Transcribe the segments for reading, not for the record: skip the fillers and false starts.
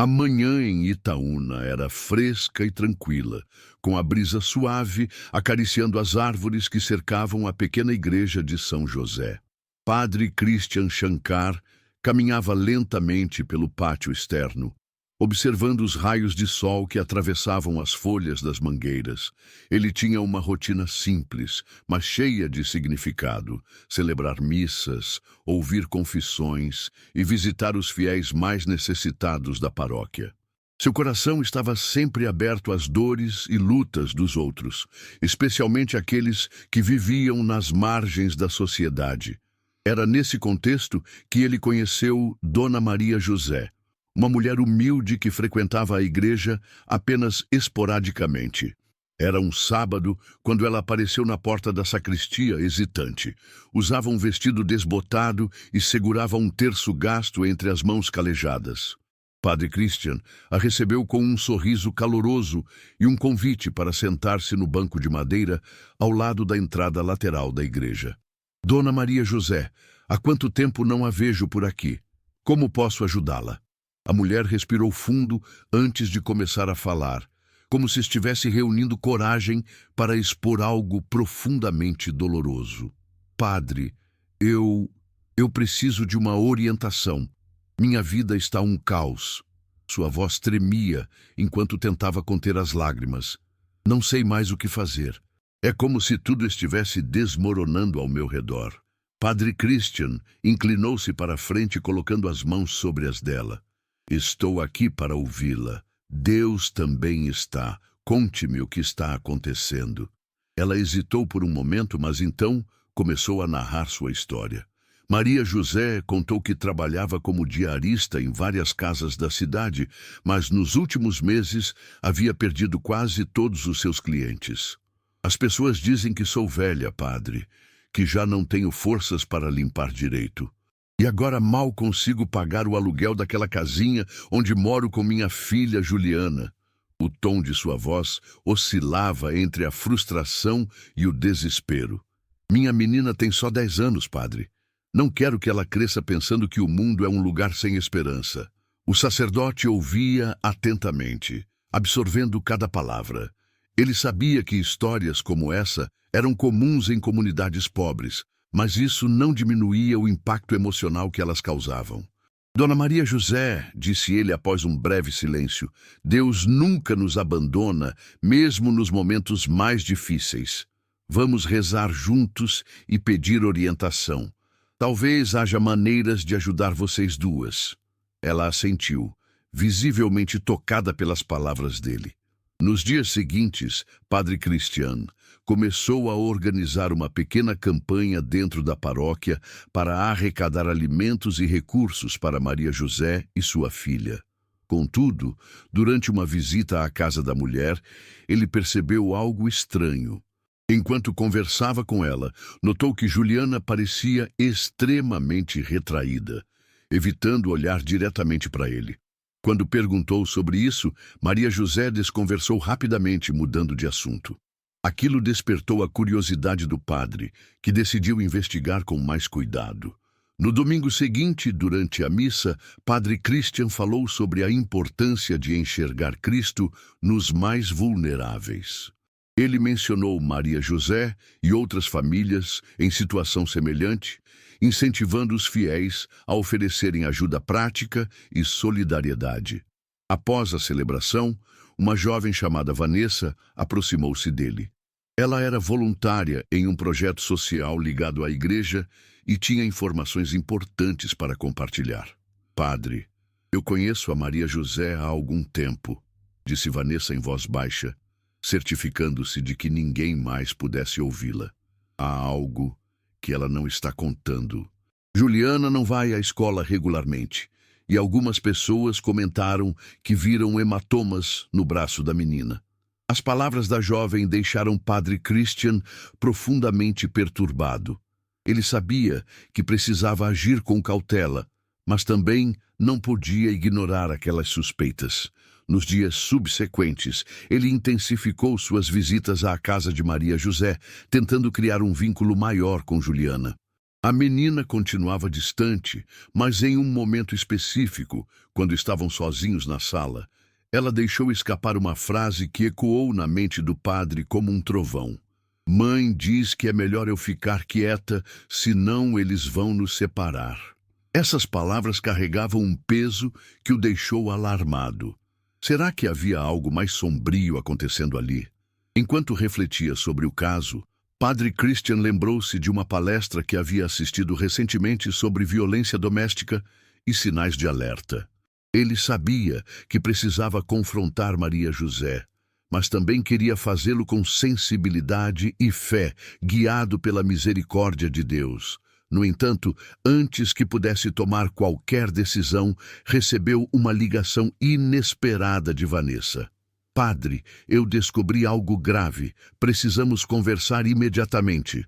A manhã em Itaúna era fresca e tranquila, com a brisa suave acariciando as árvores que cercavam a pequena igreja de São José. Padre Christian Shankar caminhava lentamente pelo pátio externo, observando os raios de sol que atravessavam as folhas das mangueiras. Ele tinha uma rotina simples, mas cheia de significado: celebrar missas, ouvir confissões e visitar os fiéis mais necessitados da paróquia. Seu coração estava sempre aberto às dores e lutas dos outros, especialmente aqueles que viviam nas margens da sociedade. Era nesse contexto que ele conheceu Dona Maria José, uma mulher humilde que frequentava a igreja apenas esporadicamente. Era um sábado quando ela apareceu na porta da sacristia hesitante. Usava um vestido desbotado e segurava um terço gasto entre as mãos calejadas. Padre Christian a recebeu com um sorriso caloroso e um convite para sentar-se no banco de madeira ao lado da entrada lateral da igreja. Dona Maria José, há quanto tempo não a vejo por aqui? Como posso ajudá-la? A mulher respirou fundo antes de começar a falar, como se estivesse reunindo coragem para expor algo profundamente doloroso. Padre, eu preciso de uma orientação. Minha vida está um caos. Sua voz tremia enquanto tentava conter as lágrimas. Não sei mais o que fazer. É como se tudo estivesse desmoronando ao meu redor. Padre Christian inclinou-se para a frente colocando as mãos sobre as dela. Estou aqui para ouvi-la. Deus também está. Conte-me o que está acontecendo. Ela hesitou por um momento, mas então começou a narrar sua história. Maria José contou que trabalhava como diarista em várias casas da cidade, mas nos últimos meses havia perdido quase todos os seus clientes. As pessoas dizem que sou velha, padre, que já não tenho forças para limpar direito. E agora mal consigo pagar o aluguel daquela casinha onde moro com minha filha Juliana. O tom de sua voz oscilava entre a frustração e o desespero. Minha menina tem só 10 anos, padre. Não quero que ela cresça pensando que o mundo é um lugar sem esperança. O sacerdote ouvia atentamente, absorvendo cada palavra. Ele sabia que histórias como essa eram comuns em comunidades pobres, mas isso não diminuía o impacto emocional que elas causavam. Dona Maria José, disse ele após um breve silêncio, Deus nunca nos abandona, mesmo nos momentos mais difíceis. Vamos rezar juntos e pedir orientação. Talvez haja maneiras de ajudar vocês duas. Ela assentiu, visivelmente tocada pelas palavras dele. Nos dias seguintes, Padre Christian começou a organizar uma pequena campanha dentro da paróquia para arrecadar alimentos e recursos para Maria José e sua filha. Contudo, durante uma visita à casa da mulher, ele percebeu algo estranho. Enquanto conversava com ela, notou que Juliana parecia extremamente retraída, evitando olhar diretamente para ele. Quando perguntou sobre isso, Maria José desconversou rapidamente, mudando de assunto. Aquilo despertou a curiosidade do padre, que decidiu investigar com mais cuidado. No domingo seguinte, durante a missa, Padre Christian falou sobre a importância de enxergar Cristo nos mais vulneráveis. Ele mencionou Maria José e outras famílias em situação semelhante, incentivando os fiéis a oferecerem ajuda prática e solidariedade. Após a celebração, uma jovem chamada Vanessa aproximou-se dele. Ela era voluntária em um projeto social ligado à igreja e tinha informações importantes para compartilhar. Padre, eu conheço a Maria José há algum tempo, disse Vanessa em voz baixa, certificando-se de que ninguém mais pudesse ouvi-la. Há algo que ela não está contando. Juliana não vai à escola regularmente, e algumas pessoas comentaram que viram hematomas no braço da menina. As palavras da jovem deixaram Padre Christian profundamente perturbado. Ele sabia que precisava agir com cautela, mas também não podia ignorar aquelas suspeitas. Nos dias subsequentes, ele intensificou suas visitas à casa de Maria José, tentando criar um vínculo maior com Juliana. A menina continuava distante, mas em um momento específico, quando estavam sozinhos na sala, ela deixou escapar uma frase que ecoou na mente do padre como um trovão. Mãe diz que é melhor eu ficar quieta, senão eles vão nos separar. Essas palavras carregavam um peso que o deixou alarmado. Será que havia algo mais sombrio acontecendo ali? Enquanto refletia sobre o caso, Padre Christian lembrou-se de uma palestra que havia assistido recentemente sobre violência doméstica e sinais de alerta. Ele sabia que precisava confrontar Maria José, mas também queria fazê-lo com sensibilidade e fé, guiado pela misericórdia de Deus. No entanto, antes que pudesse tomar qualquer decisão, recebeu uma ligação inesperada de Vanessa. Padre, eu descobri algo grave. Precisamos conversar imediatamente.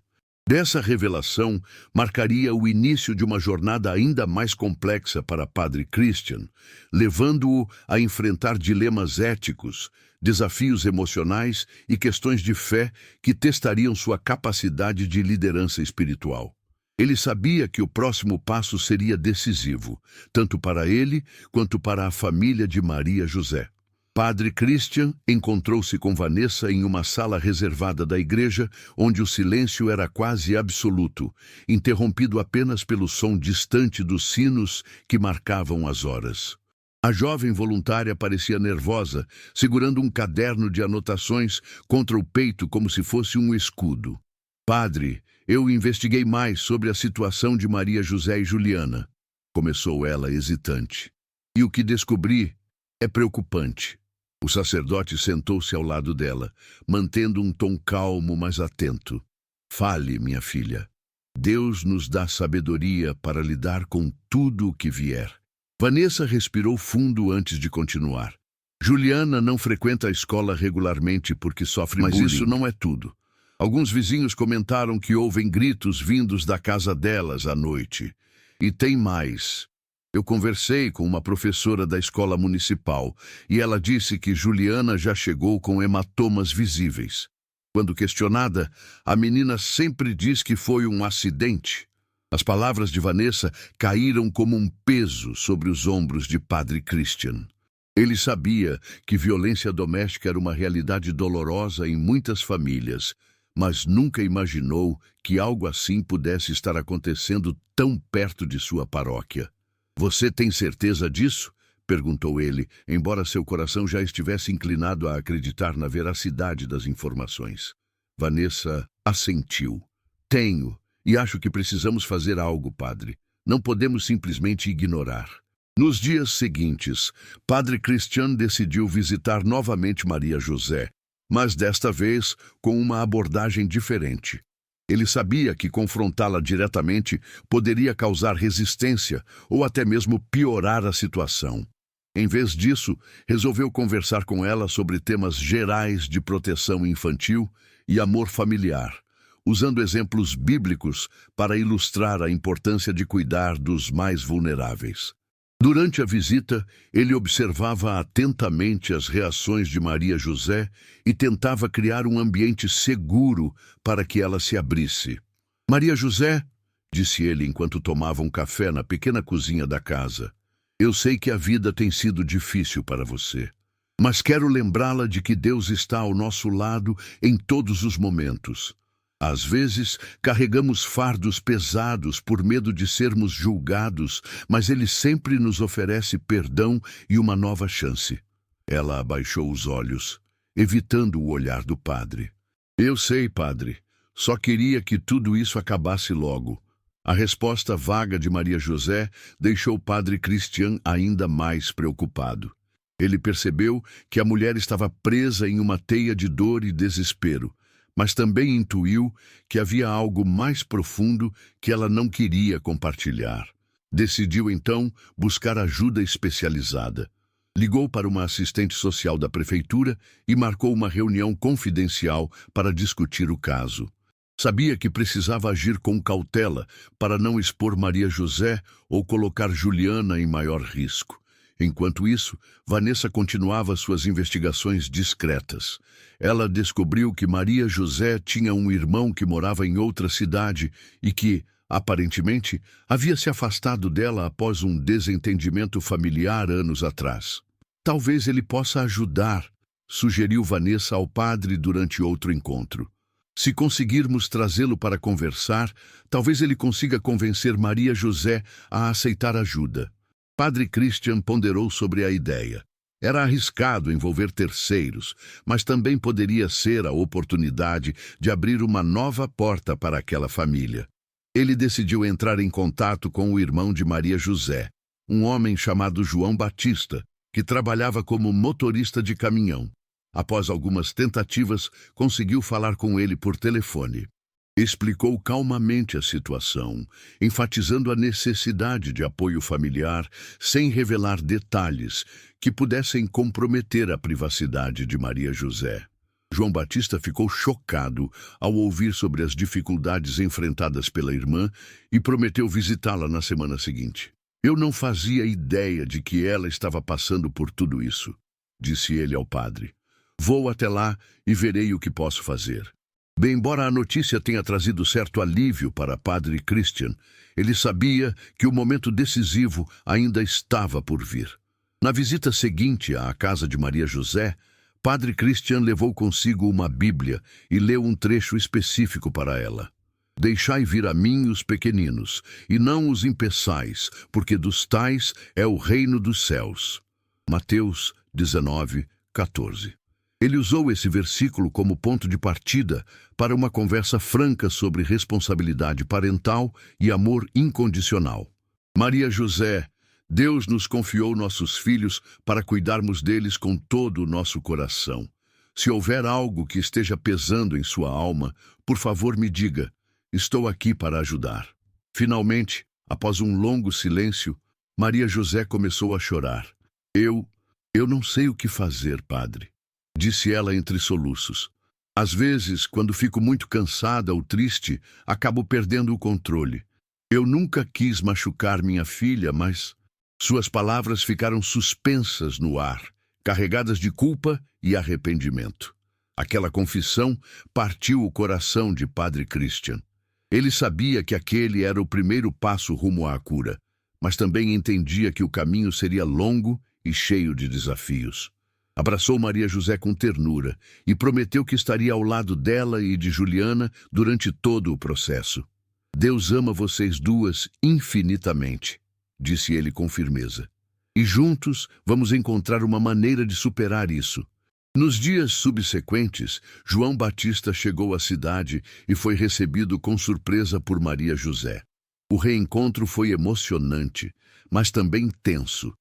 Dessa revelação marcaria o início de uma jornada ainda mais complexa para Padre Christian, levando-o a enfrentar dilemas éticos, desafios emocionais e questões de fé que testariam sua capacidade de liderança espiritual. Ele sabia que o próximo passo seria decisivo, tanto para ele quanto para a família de Maria José. Padre Christian encontrou-se com Vanessa em uma sala reservada da igreja, onde o silêncio era quase absoluto, interrompido apenas pelo som distante dos sinos que marcavam as horas. A jovem voluntária parecia nervosa, segurando um caderno de anotações contra o peito como se fosse um escudo. Padre, eu investiguei mais sobre a situação de Maria José e Juliana, começou ela hesitante. E o que descobri é preocupante. O sacerdote sentou-se ao lado dela, mantendo um tom calmo, mas atento. Fale, minha filha. Deus nos dá sabedoria para lidar com tudo o que vier. Vanessa respirou fundo antes de continuar. Juliana não frequenta a escola regularmente porque sofre bullying. Mas isso não é tudo. Alguns vizinhos comentaram que ouvem gritos vindos da casa delas à noite. E tem mais. Eu conversei com uma professora da escola municipal e ela disse que Juliana já chegou com hematomas visíveis. Quando questionada, a menina sempre diz que foi um acidente. As palavras de Vanessa caíram como um peso sobre os ombros de Padre Christian. Ele sabia que violência doméstica era uma realidade dolorosa em muitas famílias, mas nunca imaginou que algo assim pudesse estar acontecendo tão perto de sua paróquia. Você tem certeza disso? Perguntou ele, embora seu coração já estivesse inclinado a acreditar na veracidade das informações. Vanessa assentiu. Tenho, e acho que precisamos fazer algo, padre. Não podemos simplesmente ignorar. Nos dias seguintes, Padre Christian decidiu visitar novamente Maria José, mas desta vez com uma abordagem diferente. Ele sabia que confrontá-la diretamente poderia causar resistência ou até mesmo piorar a situação. Em vez disso, resolveu conversar com ela sobre temas gerais de proteção infantil e amor familiar, usando exemplos bíblicos para ilustrar a importância de cuidar dos mais vulneráveis. Durante a visita, ele observava atentamente as reações de Maria José e tentava criar um ambiente seguro para que ela se abrisse. Maria José, disse ele enquanto tomava um café na pequena cozinha da casa, eu sei que a vida tem sido difícil para você, mas quero lembrá-la de que Deus está ao nosso lado em todos os momentos. Às vezes, carregamos fardos pesados por medo de sermos julgados, mas Ele sempre nos oferece perdão e uma nova chance. Ela abaixou os olhos, evitando o olhar do padre. Eu sei, padre. Só queria que tudo isso acabasse logo. A resposta vaga de Maria José deixou o padre Christian ainda mais preocupado. Ele percebeu que a mulher estava presa em uma teia de dor e desespero, mas também intuiu que havia algo mais profundo que ela não queria compartilhar. Decidiu, então, buscar ajuda especializada. Ligou para uma assistente social da prefeitura e marcou uma reunião confidencial para discutir o caso. Sabia que precisava agir com cautela para não expor Maria José ou colocar Juliana em maior risco. Enquanto isso, Vanessa continuava suas investigações discretas. Ela descobriu que Maria José tinha um irmão que morava em outra cidade e que, Aparentemente, havia se afastado dela após um desentendimento familiar anos atrás. Talvez ele possa ajudar, sugeriu Vanessa ao padre durante outro encontro. Se conseguirmos trazê-lo para conversar, talvez ele consiga convencer Maria José a aceitar ajuda. Padre Christian ponderou sobre a ideia. Era arriscado envolver terceiros, mas também poderia ser a oportunidade de abrir uma nova porta para aquela família. Ele decidiu entrar em contato com o irmão de Maria José, um homem chamado João Batista, que trabalhava como motorista de caminhão. Após algumas tentativas, conseguiu falar com ele por telefone. Explicou calmamente a situação, enfatizando a necessidade de apoio familiar, sem revelar detalhes que pudessem comprometer a privacidade de Maria José. João Batista ficou chocado ao ouvir sobre as dificuldades enfrentadas pela irmã e prometeu visitá-la na semana seguinte. Eu não fazia ideia de que ela estava passando por tudo isso, disse ele ao padre. Vou até lá e verei o que posso fazer. Bem, embora a notícia tenha trazido certo alívio para Padre Christian, ele sabia que o momento decisivo ainda estava por vir. Na visita seguinte à casa de Maria José, Padre Christian levou consigo uma Bíblia e leu um trecho específico para ela. Deixai vir a mim os pequeninos, e não os impeçais, porque dos tais é o reino dos céus. Mateus 19:14. Ele usou esse versículo como ponto de partida para uma conversa franca sobre responsabilidade parental e amor incondicional. Maria José, Deus nos confiou nossos filhos para cuidarmos deles com todo o nosso coração. Se houver algo que esteja pesando em sua alma, por favor me diga, estou aqui para ajudar. Finalmente, após um longo silêncio, Maria José começou a chorar. Eu não sei o que fazer, padre, disse ela entre soluços. Às vezes, quando fico muito cansada ou triste, acabo perdendo o controle. Eu nunca quis machucar minha filha, mas suas palavras ficaram suspensas no ar, carregadas de culpa e arrependimento. Aquela confissão partiu o coração de Padre Christian. Ele sabia que aquele era o primeiro passo rumo à cura, mas também entendia que o caminho seria longo e cheio de desafios. Abraçou Maria José com ternura e prometeu que estaria ao lado dela e de Juliana durante todo o processo. Deus ama vocês duas infinitamente, disse ele com firmeza. E juntos vamos encontrar uma maneira de superar isso. Nos dias subsequentes, João Batista chegou à cidade e foi recebido com surpresa por Maria José. O reencontro foi emocionante, mas também tenso.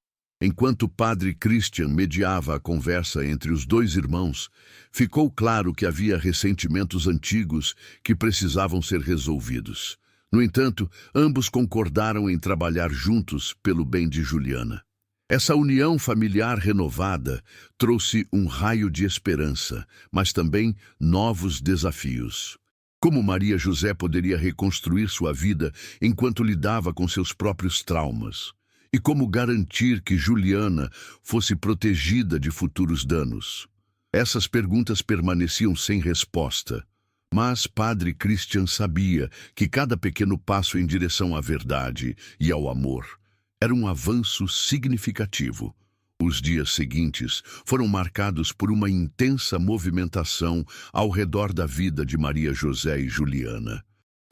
Enquanto o padre Christian mediava a conversa entre os dois irmãos, ficou claro que havia ressentimentos antigos que precisavam ser resolvidos. No entanto, ambos concordaram em trabalhar juntos pelo bem de Juliana. Essa união familiar renovada trouxe um raio de esperança, mas também novos desafios. Como Maria José poderia reconstruir sua vida enquanto lidava com seus próprios traumas? E como garantir que Juliana fosse protegida de futuros danos? Essas perguntas permaneciam sem resposta. Mas Padre Christian sabia que cada pequeno passo em direção à verdade e ao amor era um avanço significativo. Os dias seguintes foram marcados por uma intensa movimentação ao redor da vida de Maria José e Juliana.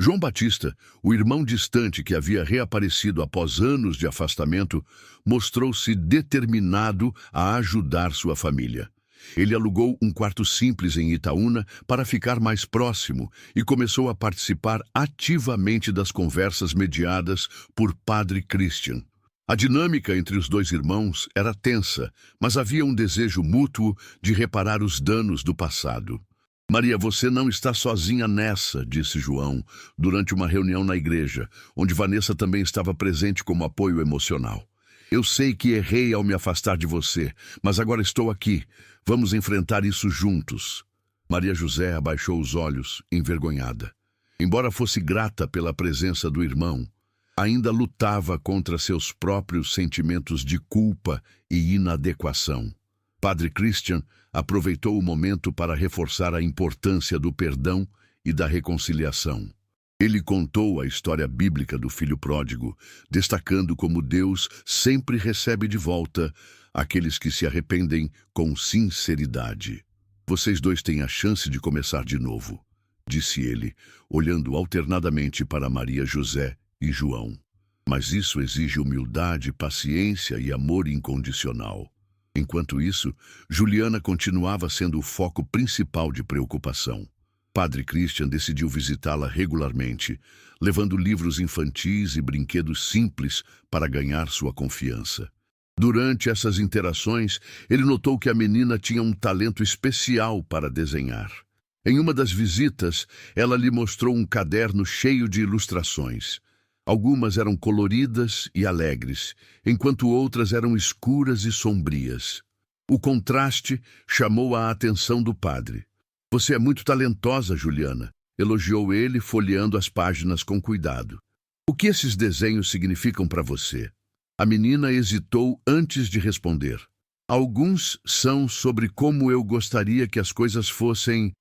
João Batista, o irmão distante que havia reaparecido após anos de afastamento, mostrou-se determinado a ajudar sua família. Ele alugou um quarto simples em Itaúna para ficar mais próximo e começou a participar ativamente das conversas mediadas por Padre Christian. A dinâmica entre os dois irmãos era tensa, mas havia um desejo mútuo de reparar os danos do passado. Maria, você não está sozinha nessa, disse João, durante uma reunião na igreja, onde Vanessa também estava presente como apoio emocional. Eu sei que errei ao me afastar de você, mas agora estou aqui. Vamos enfrentar isso juntos. Maria José abaixou os olhos, envergonhada. Embora fosse grata pela presença do irmão, ainda lutava contra seus próprios sentimentos de culpa e inadequação. Padre Christian aproveitou o momento para reforçar a importância do perdão e da reconciliação. Ele contou a história bíblica do filho pródigo, destacando como Deus sempre recebe de volta aqueles que se arrependem com sinceridade. Vocês dois têm a chance de começar de novo, disse ele, olhando alternadamente para Maria José e João. Mas isso exige humildade, paciência e amor incondicional. Enquanto isso, Juliana continuava sendo o foco principal de preocupação. Padre Christian decidiu visitá-la regularmente, levando livros infantis e brinquedos simples para ganhar sua confiança. Durante essas interações, ele notou que a menina tinha um talento especial para desenhar. Em uma das visitas, ela lhe mostrou um caderno cheio de ilustrações. Algumas eram coloridas e alegres, enquanto outras eram escuras e sombrias. O contraste chamou a atenção do padre. Você é muito talentosa, Juliana, elogiou ele, folheando as páginas com cuidado. O que esses desenhos significam para você? A menina hesitou antes de responder. Alguns são sobre como eu gostaria que as coisas fossem,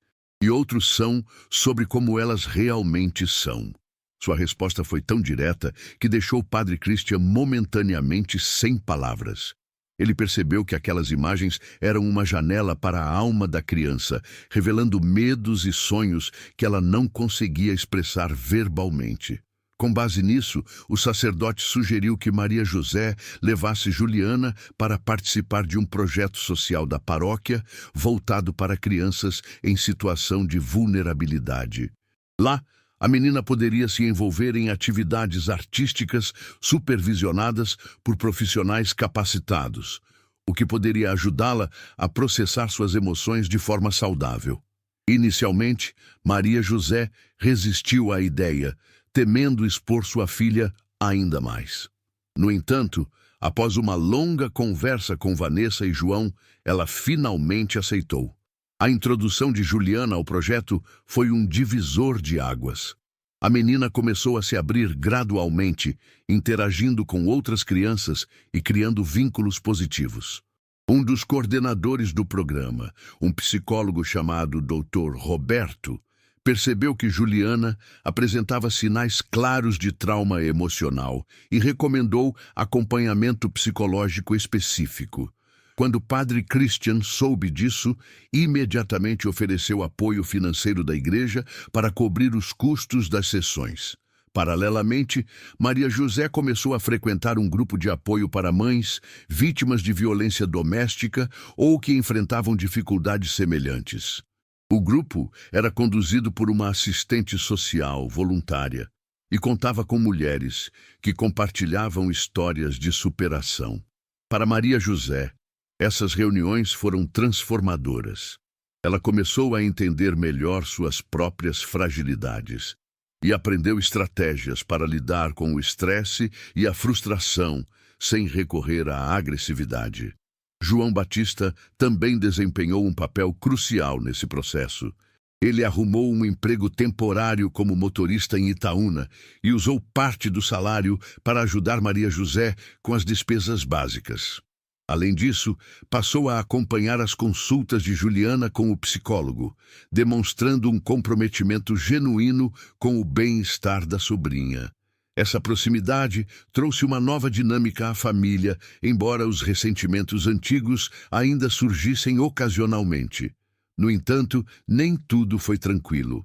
e outros são sobre como elas realmente são. Sua resposta foi tão direta que deixou o padre Christian momentaneamente sem palavras. Ele percebeu que aquelas imagens eram uma janela para a alma da criança, revelando medos e sonhos que ela não conseguia expressar verbalmente. Com base nisso, o sacerdote sugeriu que Maria José levasse Juliana para participar de um projeto social da paróquia voltado para crianças em situação de vulnerabilidade. Lá, a menina poderia se envolver em atividades artísticas supervisionadas por profissionais capacitados, o que poderia ajudá-la a processar suas emoções de forma saudável. Inicialmente, Maria José resistiu à ideia, temendo expor sua filha ainda mais. No entanto, após uma longa conversa com Vanessa e João, ela finalmente aceitou. A introdução de Juliana ao projeto foi um divisor de águas. A menina começou a se abrir gradualmente, interagindo com outras crianças e criando vínculos positivos. Um dos coordenadores do programa, um psicólogo chamado Dr. Roberto, percebeu que Juliana apresentava sinais claros de trauma emocional e recomendou acompanhamento psicológico específico. Quando o padre Christian soube disso, imediatamente ofereceu apoio financeiro da igreja para cobrir os custos das sessões. Paralelamente, Maria José começou a frequentar um grupo de apoio para mães, vítimas de violência doméstica ou que enfrentavam dificuldades semelhantes. O grupo era conduzido por uma assistente social voluntária e contava com mulheres que compartilhavam histórias de superação. Para Maria José, essas reuniões foram transformadoras. Ela começou a entender melhor suas próprias fragilidades e aprendeu estratégias para lidar com o estresse e a frustração sem recorrer à agressividade. João Batista também desempenhou um papel crucial nesse processo. Ele arrumou um emprego temporário como motorista em Itaúna e usou parte do salário para ajudar Maria José com as despesas básicas. Além disso, passou a acompanhar as consultas de Juliana com o psicólogo, demonstrando um comprometimento genuíno com o bem-estar da sobrinha. Essa proximidade trouxe uma nova dinâmica à família, embora os ressentimentos antigos ainda surgissem ocasionalmente. No entanto, nem tudo foi tranquilo.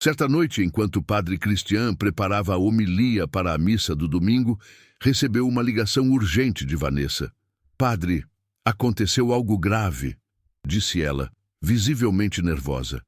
Certa noite, enquanto o padre Christian preparava a homilia para a missa do domingo, recebeu uma ligação urgente de Vanessa. Padre, aconteceu algo grave, disse ela, visivelmente nervosa.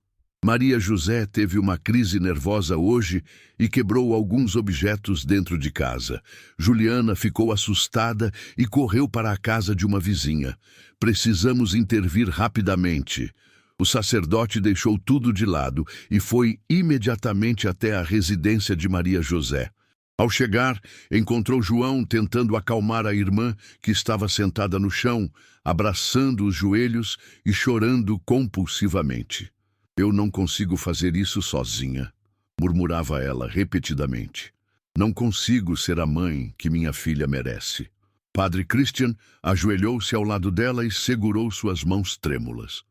Maria José teve uma crise nervosa hoje e quebrou alguns objetos dentro de casa. Juliana ficou assustada e correu para a casa de uma vizinha. Precisamos intervir rapidamente. O sacerdote deixou tudo de lado e foi imediatamente até a residência de Maria José. Ao chegar, encontrou João tentando acalmar a irmã, que estava sentada no chão, abraçando os joelhos e chorando compulsivamente. Eu não consigo fazer isso sozinha, murmurava ela repetidamente. Não consigo ser a mãe que minha filha merece. Padre Christian ajoelhou-se ao lado dela e segurou suas mãos trêmulas.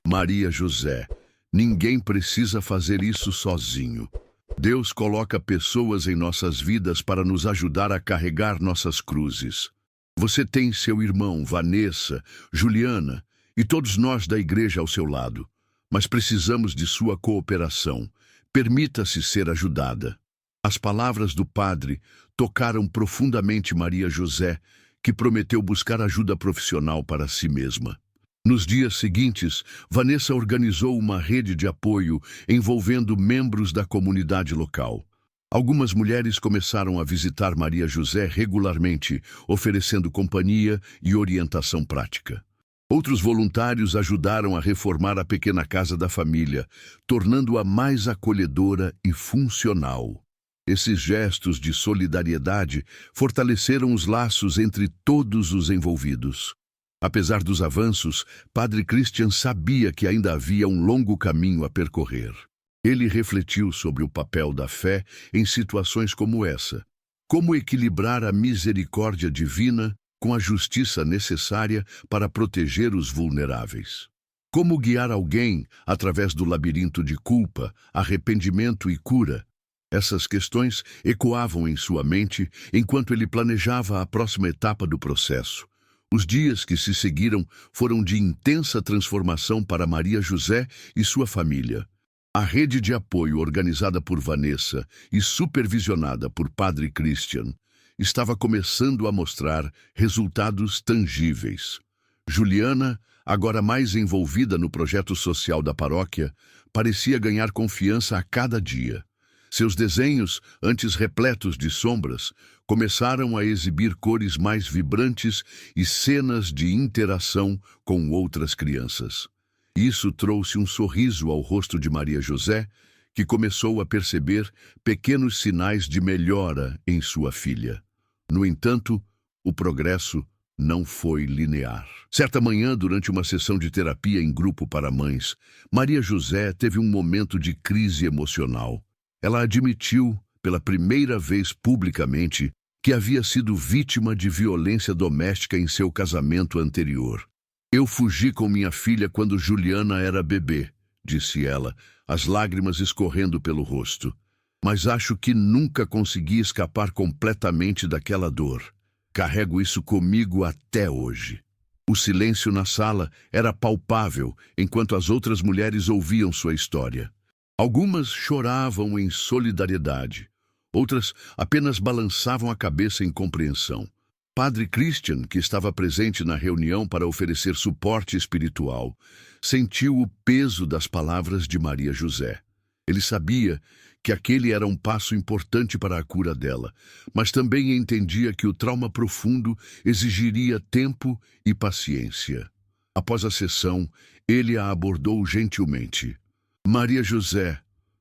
Maria José, ninguém precisa fazer isso sozinho. Deus coloca pessoas em nossas vidas para nos ajudar a carregar nossas cruzes. Você tem seu irmão, Vanessa, Juliana e todos nós da igreja ao seu lado, mas precisamos de sua cooperação. Permita-se ser ajudada. As palavras do padre tocaram profundamente Maria José, que prometeu buscar ajuda profissional para si mesma. Nos dias seguintes, Vanessa organizou uma rede de apoio envolvendo membros da comunidade local. Algumas mulheres começaram a visitar Maria José regularmente, oferecendo companhia e orientação prática. Outros voluntários ajudaram a reformar a pequena casa da família, tornando-a mais acolhedora e funcional. Esses gestos de solidariedade fortaleceram os laços entre todos os envolvidos. Apesar dos avanços, Padre Christian sabia que ainda havia um longo caminho a percorrer. Ele refletiu sobre o papel da fé em situações como essa. Como equilibrar a misericórdia divina com a justiça necessária para proteger os vulneráveis? Como guiar alguém através do labirinto de culpa, arrependimento e cura? Essas questões ecoavam em sua mente enquanto ele planejava a próxima etapa do processo. Os dias que se seguiram foram de intensa transformação para Maria José e sua família. A rede de apoio organizada por Vanessa e supervisionada por Padre Christian estava começando a mostrar resultados tangíveis. Juliana, agora mais envolvida no projeto social da paróquia, parecia ganhar confiança a cada dia. Seus desenhos, antes repletos de sombras, começaram a exibir cores mais vibrantes e cenas de interação com outras crianças. Isso trouxe um sorriso ao rosto de Maria José, que começou a perceber pequenos sinais de melhora em sua filha. No entanto, o progresso não foi linear. Certa manhã, durante uma sessão de terapia em grupo para mães, Maria José teve um momento de crise emocional. Ela admitiu, pela primeira vez publicamente, que havia sido vítima de violência doméstica em seu casamento anterior. "Eu fugi com minha filha quando Juliana era bebê", disse ela, as lágrimas escorrendo pelo rosto. "Mas acho que nunca consegui escapar completamente daquela dor. Carrego isso comigo até hoje." O silêncio na sala era palpável enquanto as outras mulheres ouviam sua história. Algumas choravam em solidariedade, outras apenas balançavam a cabeça em compreensão. Padre Christian, que estava presente na reunião para oferecer suporte espiritual, sentiu o peso das palavras de Maria José. Ele sabia que aquele era um passo importante para a cura dela, mas também entendia que o trauma profundo exigiria tempo e paciência. Após a sessão, ele a abordou gentilmente. "Maria José,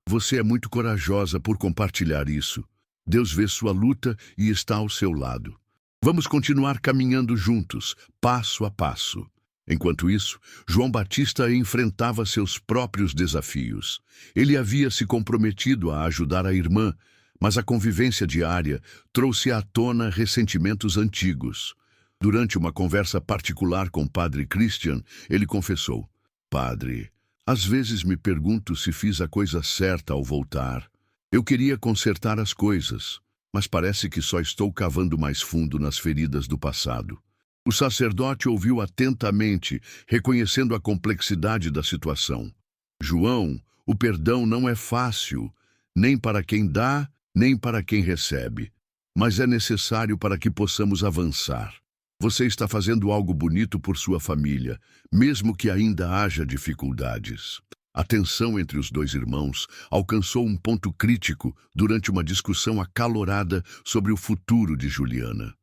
você é muito corajosa por compartilhar isso. Deus vê sua luta e está ao seu lado. Vamos continuar caminhando juntos, passo a passo." Enquanto isso, João Batista enfrentava seus próprios desafios. Ele havia se comprometido a ajudar a irmã, mas a convivência diária trouxe à tona ressentimentos antigos. Durante uma conversa particular com Padre Christian, ele confessou: "Padre, às vezes me pergunto se fiz a coisa certa ao voltar. Eu queria consertar as coisas, mas parece que só estou cavando mais fundo nas feridas do passado." O sacerdote ouviu atentamente, reconhecendo a complexidade da situação. "João, o perdão não é fácil, nem para quem dá, nem para quem recebe, mas é necessário para que possamos avançar. Você está fazendo algo bonito por sua família, mesmo que ainda haja dificuldades." A tensão entre os dois irmãos alcançou um ponto crítico durante uma discussão acalorada sobre o futuro de Juliana.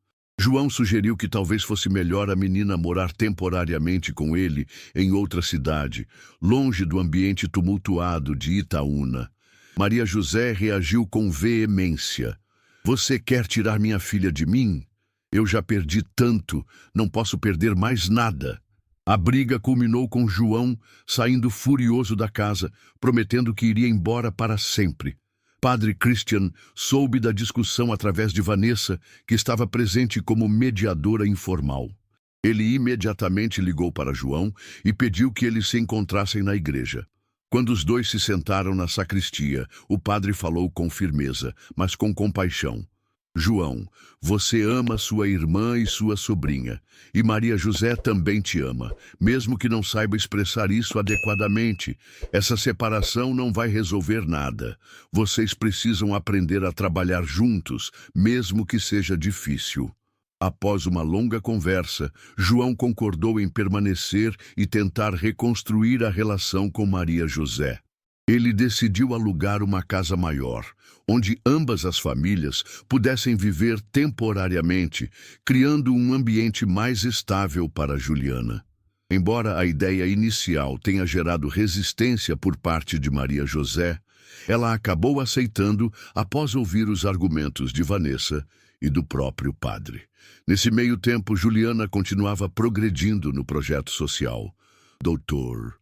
João sugeriu que talvez fosse melhor a menina morar temporariamente com ele em outra cidade, longe do ambiente tumultuado de Itaúna. Maria José reagiu com veemência. "Você quer tirar minha filha de mim? Eu já perdi tanto, não posso perder mais nada." A briga culminou com João saindo furioso da casa, prometendo que iria embora para sempre. Padre Christian soube da discussão através de Vanessa, que estava presente como mediadora informal. Ele imediatamente ligou para João e pediu que eles se encontrassem na igreja. Quando os dois se sentaram na sacristia, o padre falou com firmeza, mas com compaixão. João, você ama sua irmã e sua sobrinha, e Maria José também te ama, mesmo que não saiba expressar isso adequadamente. Essa separação não vai resolver nada. Vocês precisam aprender a trabalhar juntos, mesmo que seja difícil. Após uma longa conversa, João concordou em permanecer e tentar reconstruir a relação com Maria José. Ele decidiu alugar uma casa maior, onde ambas as famílias pudessem viver temporariamente, criando um ambiente mais estável para Juliana. Embora a ideia inicial tenha gerado resistência por parte de Maria José, ela acabou aceitando após ouvir os argumentos de Vanessa e do próprio padre. Nesse meio tempo, Juliana continuava progredindo no projeto social. Dr.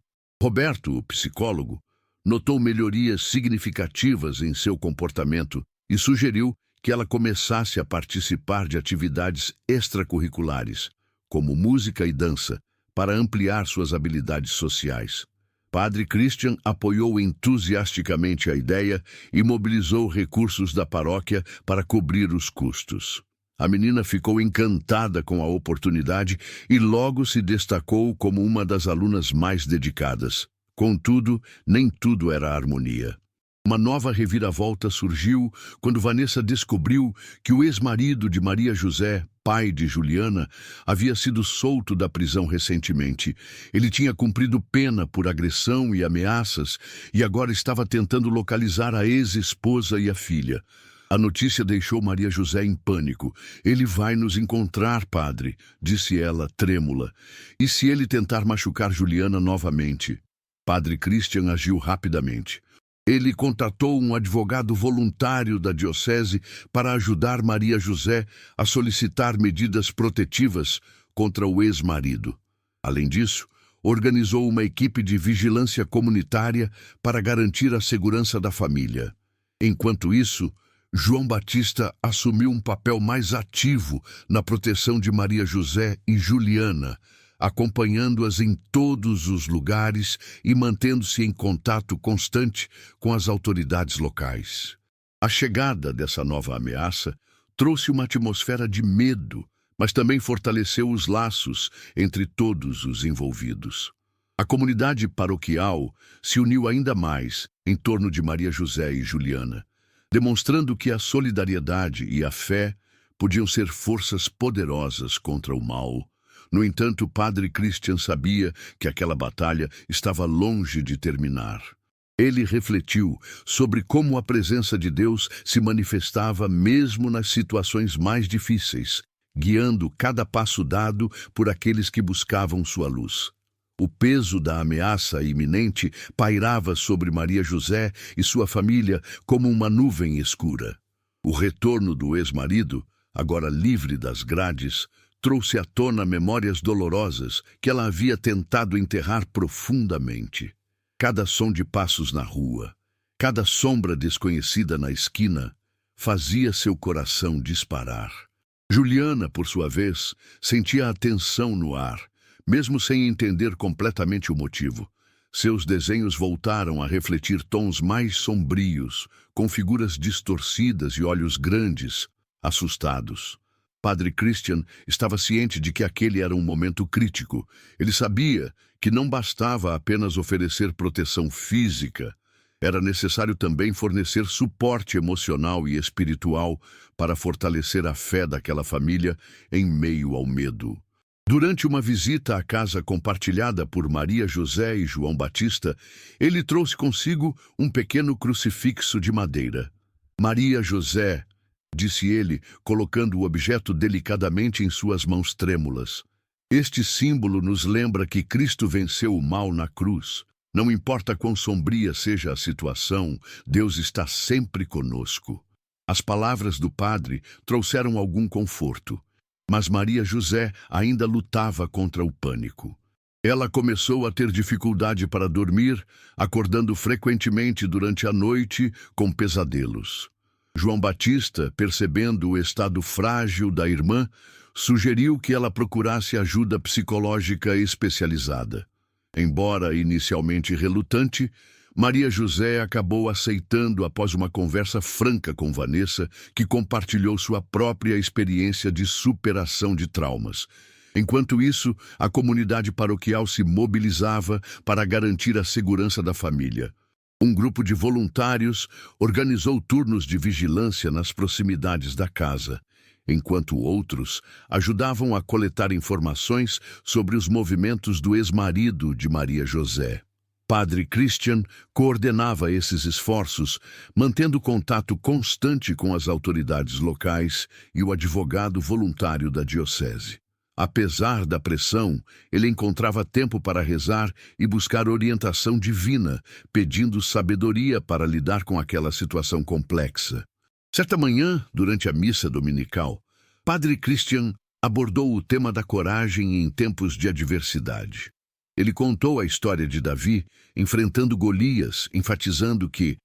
Roberto, o psicólogo, notou melhorias significativas em seu comportamento e sugeriu que ela começasse a participar de atividades extracurriculares, como música e dança, para ampliar suas habilidades sociais. Padre Christian apoiou entusiasticamente a ideia e mobilizou recursos da paróquia para cobrir os custos. A menina ficou encantada com a oportunidade e logo se destacou como uma das alunas mais dedicadas. Contudo, nem tudo era harmonia. Uma nova reviravolta surgiu quando Vanessa descobriu que o ex-marido de Maria José, pai de Juliana, havia sido solto da prisão recentemente. Ele tinha cumprido pena por agressão e ameaças e agora estava tentando localizar a ex-esposa e a filha. A notícia deixou Maria José em pânico. Ele vai nos encontrar, padre, disse ela, trêmula. E se ele tentar machucar Juliana novamente? Padre Christian agiu rapidamente. Ele contratou um advogado voluntário da diocese para ajudar Maria José a solicitar medidas protetivas contra o ex-marido. Além disso, organizou uma equipe de vigilância comunitária para garantir a segurança da família. Enquanto isso, João Batista assumiu um papel mais ativo na proteção de Maria José e Juliana, acompanhando-as em todos os lugares e mantendo-se em contato constante com as autoridades locais. A chegada dessa nova ameaça trouxe uma atmosfera de medo, mas também fortaleceu os laços entre todos os envolvidos. A comunidade paroquial se uniu ainda mais em torno de Maria José e Juliana, demonstrando que a solidariedade e a fé podiam ser forças poderosas contra o mal. No entanto, o padre Christian sabia que aquela batalha estava longe de terminar. Ele refletiu sobre como a presença de Deus se manifestava mesmo nas situações mais difíceis, guiando cada passo dado por aqueles que buscavam sua luz. O peso da ameaça iminente pairava sobre Maria José e sua família como uma nuvem escura. O retorno do ex-marido, agora livre das grades, trouxe à tona memórias dolorosas que ela havia tentado enterrar profundamente. Cada som de passos na rua, cada sombra desconhecida na esquina, fazia seu coração disparar. Juliana, por sua vez, sentia a tensão no ar, mesmo sem entender completamente o motivo. Seus desenhos voltaram a refletir tons mais sombrios, com figuras distorcidas e olhos grandes, assustados. Padre Christian estava ciente de que aquele era um momento crítico. Ele sabia que não bastava apenas oferecer proteção física. Era necessário também fornecer suporte emocional e espiritual para fortalecer a fé daquela família em meio ao medo. Durante uma visita à casa compartilhada por Maria José e João Batista, ele trouxe consigo um pequeno crucifixo de madeira. Maria José, disse ele, colocando o objeto delicadamente em suas mãos trêmulas. Este símbolo nos lembra que Cristo venceu o mal na cruz. Não importa quão sombria seja a situação, Deus está sempre conosco. As palavras do padre trouxeram algum conforto, mas Maria José ainda lutava contra o pânico. Ela começou a ter dificuldade para dormir, acordando frequentemente durante a noite com pesadelos. João Batista, percebendo o estado frágil da irmã, sugeriu que ela procurasse ajuda psicológica especializada. Embora inicialmente relutante, Maria José acabou aceitando após uma conversa franca com Vanessa, que compartilhou sua própria experiência de superação de traumas. Enquanto isso, a comunidade paroquial se mobilizava para garantir a segurança da família. Um grupo de voluntários organizou turnos de vigilância nas proximidades da casa, enquanto outros ajudavam a coletar informações sobre os movimentos do ex-marido de Maria José. Padre Christian coordenava esses esforços, mantendo contato constante com as autoridades locais e o advogado voluntário da diocese. Apesar da pressão, ele encontrava tempo para rezar e buscar orientação divina, pedindo sabedoria para lidar com aquela situação complexa. Certa manhã, durante a missa dominical, Padre Christian abordou o tema da coragem em tempos de adversidade. Ele contou a história de Davi enfrentando Golias, enfatizando que,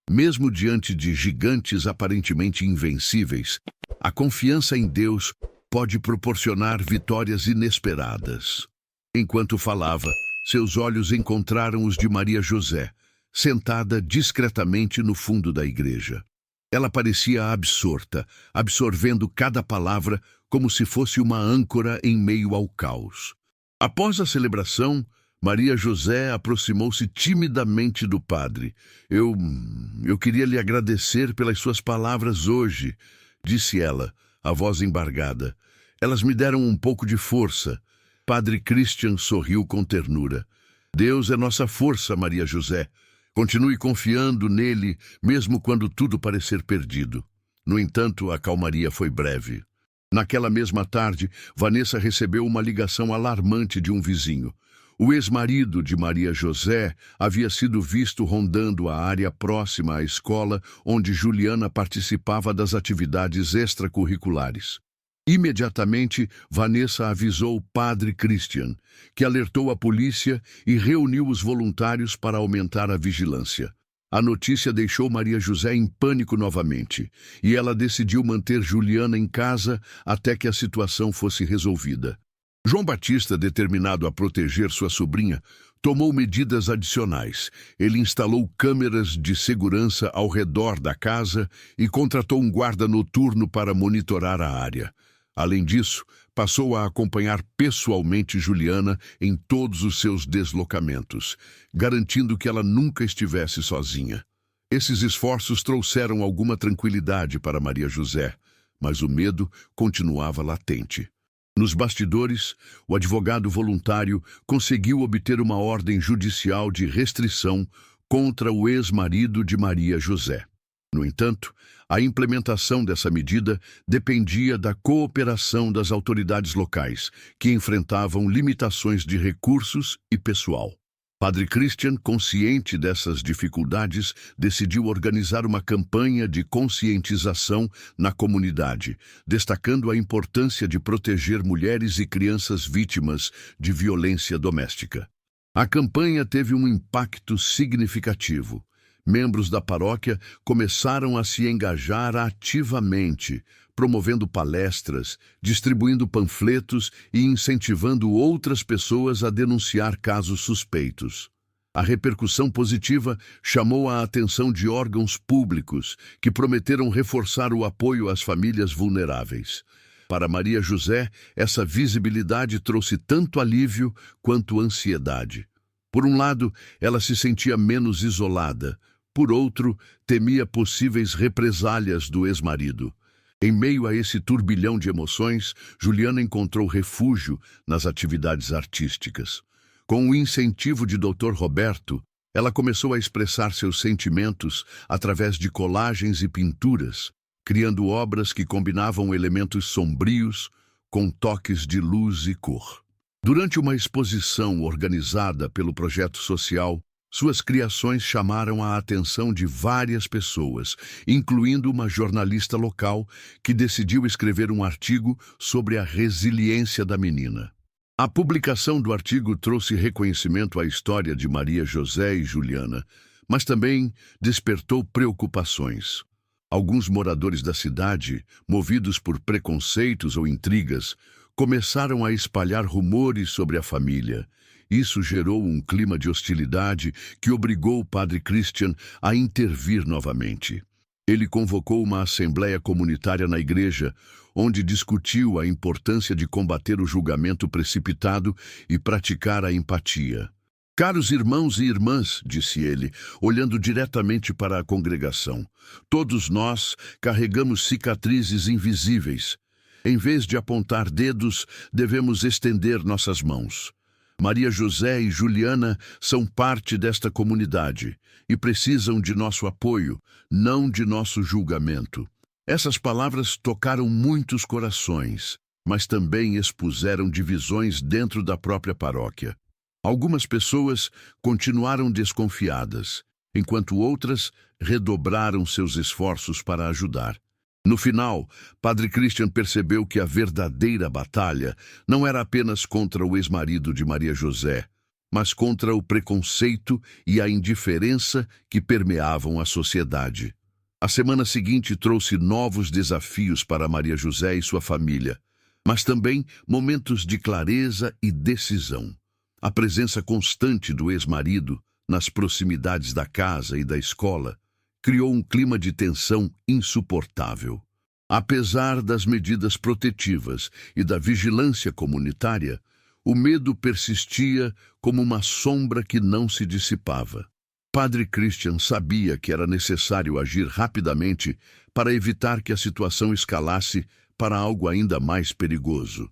mesmo diante de gigantes aparentemente invencíveis, a confiança em Deus pode proporcionar vitórias inesperadas. Enquanto falava, seus olhos encontraram os de Maria José, sentada discretamente no fundo da igreja. Ela parecia absorta, absorvendo cada palavra como se fosse uma âncora em meio ao caos. Após a celebração, Maria José aproximou-se timidamente do padre. Eu queria lhe agradecer pelas suas palavras hoje, disse ela, a voz embargada. Elas me deram um pouco de força. Padre Christian sorriu com ternura. Deus é nossa força, Maria José. Continue confiando nele, mesmo quando tudo parecer perdido. No entanto, a calmaria foi breve. Naquela mesma tarde, Vanessa recebeu uma ligação alarmante de um vizinho. O ex-marido de Maria José havia sido visto rondando a área próxima à escola onde Juliana participava das atividades extracurriculares. Imediatamente, Vanessa avisou o padre Christian, que alertou a polícia e reuniu os voluntários para aumentar a vigilância. A notícia deixou Maria José em pânico novamente, e ela decidiu manter Juliana em casa até que a situação fosse resolvida. João Batista, determinado a proteger sua sobrinha, tomou medidas adicionais. Ele instalou câmeras de segurança ao redor da casa e contratou um guarda noturno para monitorar a área. Além disso, passou a acompanhar pessoalmente Juliana em todos os seus deslocamentos, garantindo que ela nunca estivesse sozinha. Esses esforços trouxeram alguma tranquilidade para Maria José, mas o medo continuava latente. Nos bastidores, o advogado voluntário conseguiu obter uma ordem judicial de restrição contra o ex-marido de Maria José. No entanto, a implementação dessa medida dependia da cooperação das autoridades locais, que enfrentavam limitações de recursos e pessoal. Padre Christian, consciente dessas dificuldades, decidiu organizar uma campanha de conscientização na comunidade, destacando a importância de proteger mulheres e crianças vítimas de violência doméstica. A campanha teve um impacto significativo. Membros da paróquia começaram a se engajar ativamente, promovendo palestras, distribuindo panfletos e incentivando outras pessoas a denunciar casos suspeitos. A repercussão positiva chamou a atenção de órgãos públicos, que prometeram reforçar o apoio às famílias vulneráveis. Para Maria José, essa visibilidade trouxe tanto alívio quanto ansiedade. Por um lado, ela se sentia menos isolada. Por outro, temia possíveis represálias do ex-marido. Em meio a esse turbilhão de emoções, Juliana encontrou refúgio nas atividades artísticas. Com o incentivo de Dr. Roberto, ela começou a expressar seus sentimentos através de colagens e pinturas, criando obras que combinavam elementos sombrios com toques de luz e cor. Durante uma exposição organizada pelo projeto social, suas criações chamaram a atenção de várias pessoas, incluindo uma jornalista local que decidiu escrever um artigo sobre a resiliência da menina. A publicação do artigo trouxe reconhecimento à história de Maria José e Juliana, mas também despertou preocupações. Alguns moradores da cidade, movidos por preconceitos ou intrigas, começaram a espalhar rumores sobre a família, Isso gerou um clima de hostilidade que obrigou o padre Christian a intervir novamente. Ele convocou uma assembleia comunitária na igreja, onde discutiu a importância de combater o julgamento precipitado e praticar a empatia. Caros irmãos e irmãs, disse ele, olhando diretamente para a congregação, todos nós carregamos cicatrizes invisíveis. Em vez de apontar dedos, devemos estender nossas mãos. Maria José e Juliana são parte desta comunidade e precisam de nosso apoio, não de nosso julgamento. Essas palavras tocaram muitos corações, mas também expuseram divisões dentro da própria paróquia. Algumas pessoas continuaram desconfiadas, enquanto outras redobraram seus esforços para ajudar. No final, Padre Christian percebeu que a verdadeira batalha não era apenas contra o ex-marido de Maria José, mas contra o preconceito e a indiferença que permeavam a sociedade. A semana seguinte trouxe novos desafios para Maria José e sua família, mas também momentos de clareza e decisão. A presença constante do ex-marido nas proximidades da casa e da escola criou um clima de tensão insuportável. Apesar das medidas protetivas e da vigilância comunitária, o medo persistia como uma sombra que não se dissipava. Padre Christian sabia que era necessário agir rapidamente para evitar que a situação escalasse para algo ainda mais perigoso.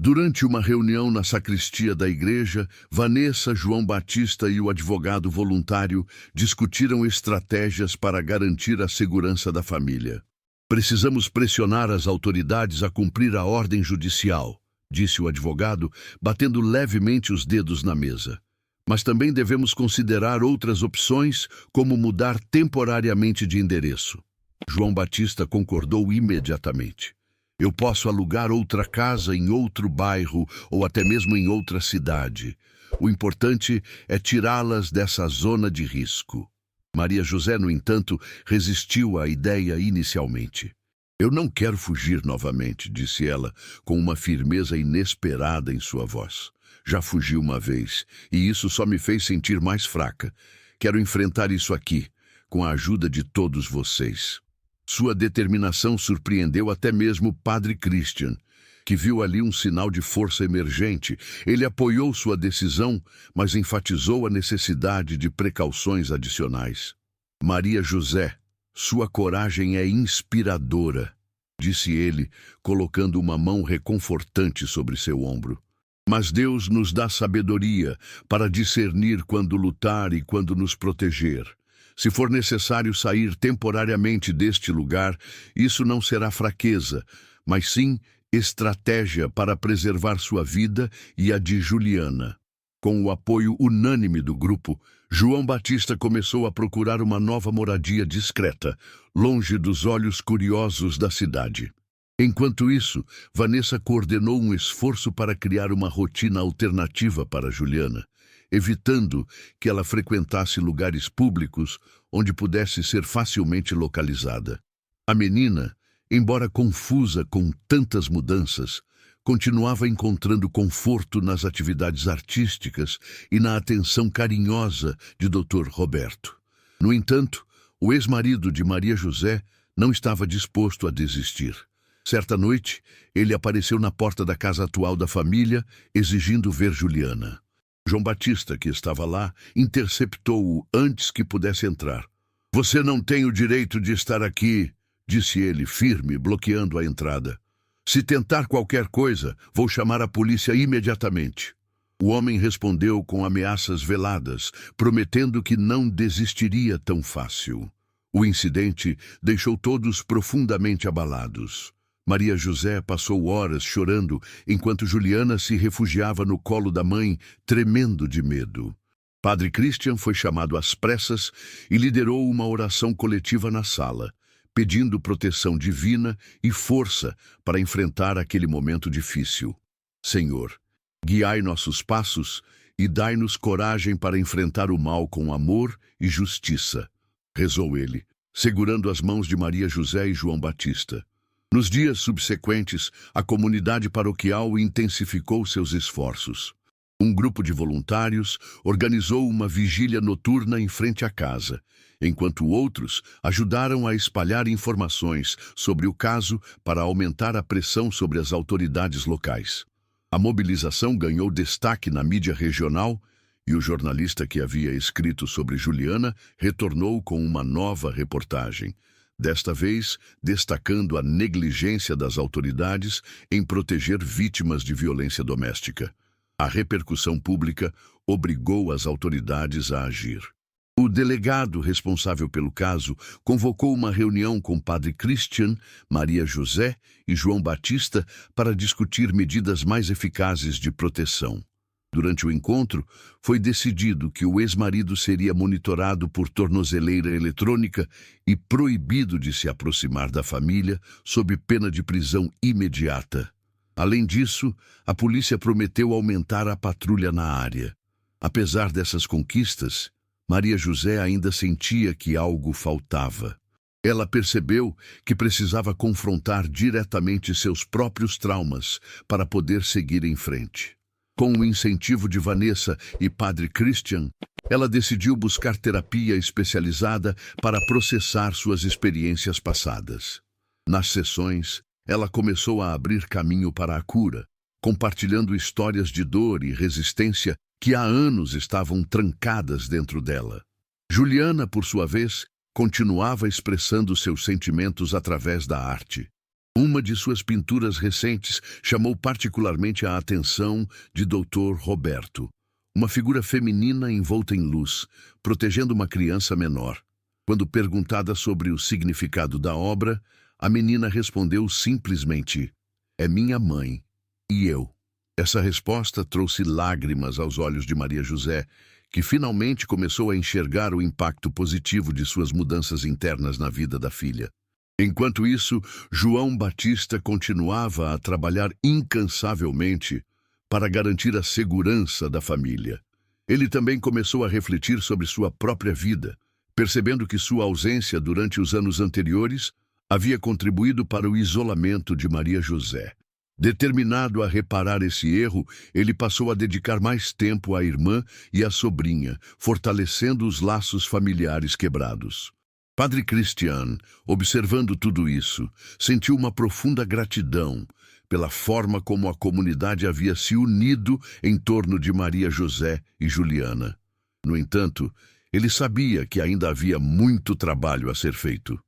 Durante uma reunião na sacristia da igreja, Vanessa, João Batista e o advogado voluntário discutiram estratégias para garantir a segurança da família. Precisamos pressionar as autoridades a cumprir a ordem judicial, disse o advogado, batendo levemente os dedos na mesa. Mas também devemos considerar outras opções, como mudar temporariamente de endereço. João Batista concordou imediatamente. Eu posso alugar outra casa em outro bairro ou até mesmo em outra cidade. O importante é tirá-las dessa zona de risco. Maria José, no entanto, resistiu à ideia inicialmente. Eu não quero fugir novamente, disse ela, com uma firmeza inesperada em sua voz. Já fugi uma vez, e isso só me fez sentir mais fraca. Quero enfrentar isso aqui, com a ajuda de todos vocês. Sua determinação surpreendeu até mesmo Padre Christian, que viu ali um sinal de força emergente. Ele apoiou sua decisão, mas enfatizou a necessidade de precauções adicionais. Maria José, sua coragem é inspiradora, disse ele, colocando uma mão reconfortante sobre seu ombro. Mas Deus nos dá sabedoria para discernir quando lutar e quando nos proteger. Se for necessário sair temporariamente deste lugar, isso não será fraqueza, mas sim estratégia para preservar sua vida e a de Juliana. Com o apoio unânime do grupo, João Batista começou a procurar uma nova moradia discreta, longe dos olhos curiosos da cidade. Enquanto isso, Vanessa coordenou um esforço para criar uma rotina alternativa para Juliana, evitando que ela frequentasse lugares públicos onde pudesse ser facilmente localizada. A menina, embora confusa com tantas mudanças, continuava encontrando conforto nas atividades artísticas e na atenção carinhosa de Dr. Roberto. No entanto, o ex-marido de Maria José não estava disposto a desistir. Certa noite, ele apareceu na porta da casa atual da família, exigindo ver Juliana. João Batista, que estava lá, interceptou-o antes que pudesse entrar. Você não tem o direito de estar aqui, disse ele, firme, bloqueando a entrada. Se tentar qualquer coisa, vou chamar a polícia imediatamente. O homem respondeu com ameaças veladas, prometendo que não desistiria tão fácil. O incidente deixou todos profundamente abalados. Maria José passou horas chorando, enquanto Juliana se refugiava no colo da mãe, tremendo de medo. Padre Christian foi chamado às pressas e liderou uma oração coletiva na sala, pedindo proteção divina e força para enfrentar aquele momento difícil. Senhor, guiai nossos passos e dai-nos coragem para enfrentar o mal com amor e justiça, rezou ele, segurando as mãos de Maria José e João Batista. Nos dias subsequentes, a comunidade paroquial intensificou seus esforços. Um grupo de voluntários organizou uma vigília noturna em frente à casa, enquanto outros ajudaram a espalhar informações sobre o caso para aumentar a pressão sobre as autoridades locais. A mobilização ganhou destaque na mídia regional e o jornalista que havia escrito sobre Juliana retornou com uma nova reportagem, desta vez destacando a negligência das autoridades em proteger vítimas de violência doméstica. A repercussão pública obrigou as autoridades a agir. O delegado responsável pelo caso convocou uma reunião com Padre Christian, Maria José e João Batista para discutir medidas mais eficazes de proteção. Durante o encontro, foi decidido que o ex-marido seria monitorado por tornozeleira eletrônica e proibido de se aproximar da família sob pena de prisão imediata. Além disso, a polícia prometeu aumentar a patrulha na área. Apesar dessas conquistas, Maria José ainda sentia que algo faltava. Ela percebeu que precisava confrontar diretamente seus próprios traumas para poder seguir em frente. Com o incentivo de Vanessa e Padre Christian, ela decidiu buscar terapia especializada para processar suas experiências passadas. Nas sessões, ela começou a abrir caminho para a cura, compartilhando histórias de dor e resistência que há anos estavam trancadas dentro dela. Juliana, por sua vez, continuava expressando seus sentimentos através da arte. Uma de suas pinturas recentes chamou particularmente a atenção de Dr. Roberto, uma figura feminina envolta em luz, protegendo uma criança menor. Quando perguntada sobre o significado da obra, a menina respondeu simplesmente: "É minha mãe e eu." Essa resposta trouxe lágrimas aos olhos de Maria José, que finalmente começou a enxergar o impacto positivo de suas mudanças internas na vida da filha. Enquanto isso, João Batista continuava a trabalhar incansavelmente para garantir a segurança da família. Ele também começou a refletir sobre sua própria vida, percebendo que sua ausência durante os anos anteriores havia contribuído para o isolamento de Maria José. Determinado a reparar esse erro, ele passou a dedicar mais tempo à irmã e à sobrinha, fortalecendo os laços familiares quebrados. Padre Christian, observando tudo isso, sentiu uma profunda gratidão pela forma como a comunidade havia se unido em torno de Maria José e Juliana. No entanto, ele sabia que ainda havia muito trabalho a ser feito.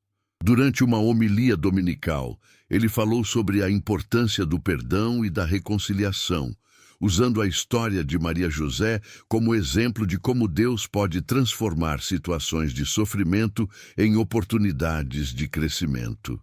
Durante uma homilia dominical, ele falou sobre a importância do perdão e da reconciliação, usando a história de Maria José como exemplo de como Deus pode transformar situações de sofrimento em oportunidades de crescimento.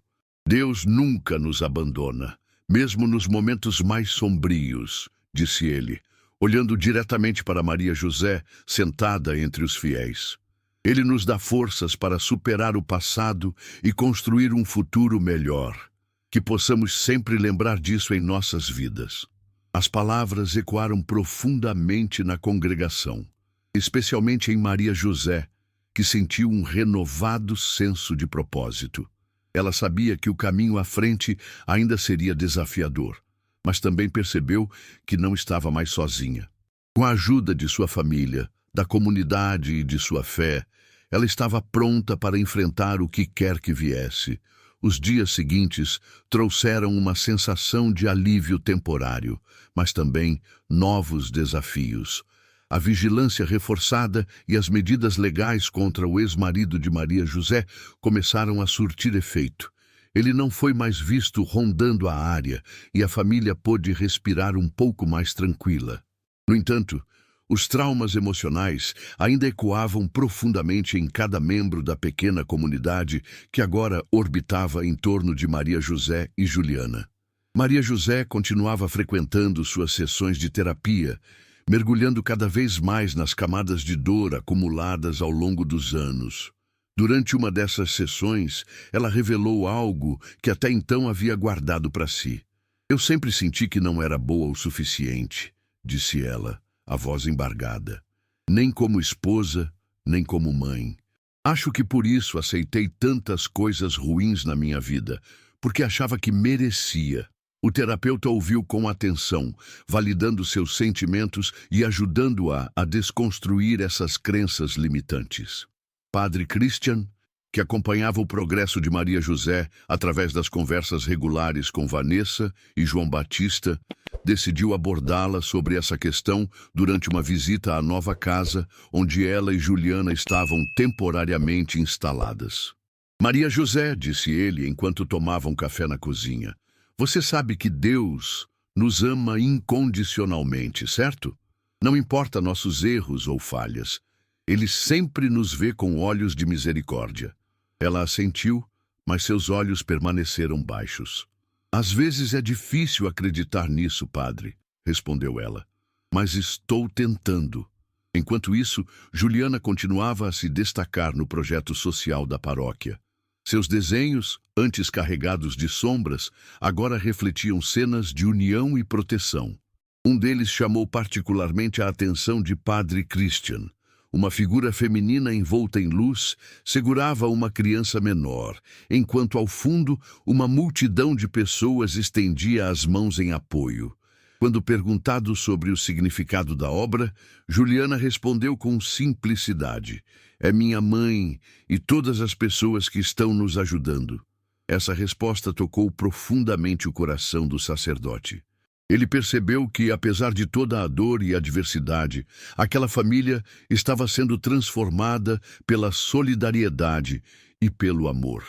Deus nunca nos abandona, mesmo nos momentos mais sombrios, disse ele, olhando diretamente para Maria José, sentada entre os fiéis. Ele nos dá forças para superar o passado e construir um futuro melhor. Que possamos sempre lembrar disso em nossas vidas. As palavras ecoaram profundamente na congregação, especialmente em Maria José, que sentiu um renovado senso de propósito. Ela sabia que o caminho à frente ainda seria desafiador, mas também percebeu que não estava mais sozinha. Com a ajuda de sua família, da comunidade e de sua fé, ela estava pronta para enfrentar o que quer que viesse. Os dias seguintes trouxeram uma sensação de alívio temporário, mas também novos desafios. A vigilância reforçada e as medidas legais contra o ex-marido de Maria José começaram a surtir efeito. Ele não foi mais visto rondando a área e a família pôde respirar um pouco mais tranquila. No entanto, os traumas emocionais ainda ecoavam profundamente em cada membro da pequena comunidade que agora orbitava em torno de Maria José e Juliana. Maria José continuava frequentando suas sessões de terapia, mergulhando cada vez mais nas camadas de dor acumuladas ao longo dos anos. Durante uma dessas sessões, ela revelou algo que até então havia guardado para si. "Eu sempre senti que não era boa o suficiente", disse ela, a voz embargada. "Nem como esposa, nem como mãe. Acho que por isso aceitei tantas coisas ruins na minha vida, porque achava que merecia." O terapeuta ouviu com atenção, validando seus sentimentos e ajudando-a a desconstruir essas crenças limitantes. Padre Christian, que acompanhava o progresso de Maria José através das conversas regulares com Vanessa e João Batista, decidiu abordá-la sobre essa questão durante uma visita à nova casa onde ela e Juliana estavam temporariamente instaladas. Maria José, disse ele enquanto tomavam café na cozinha, você sabe que Deus nos ama incondicionalmente, certo? Não importa nossos erros ou falhas. Ele sempre nos vê com olhos de misericórdia. Ela assentiu, mas seus olhos permaneceram baixos. Às vezes é difícil acreditar nisso, padre, respondeu ela. Mas estou tentando. Enquanto isso, Juliana continuava a se destacar no projeto social da paróquia. Seus desenhos, antes carregados de sombras, agora refletiam cenas de união e proteção. Um deles chamou particularmente a atenção de Padre Christian. Uma figura feminina envolta em luz segurava uma criança menor, enquanto ao fundo uma multidão de pessoas estendia as mãos em apoio. Quando perguntado sobre o significado da obra, Juliana respondeu com simplicidade: é minha mãe e todas as pessoas que estão nos ajudando. Essa resposta tocou profundamente o coração do sacerdote. Ele percebeu que, apesar de toda a dor e adversidade, aquela família estava sendo transformada pela solidariedade e pelo amor.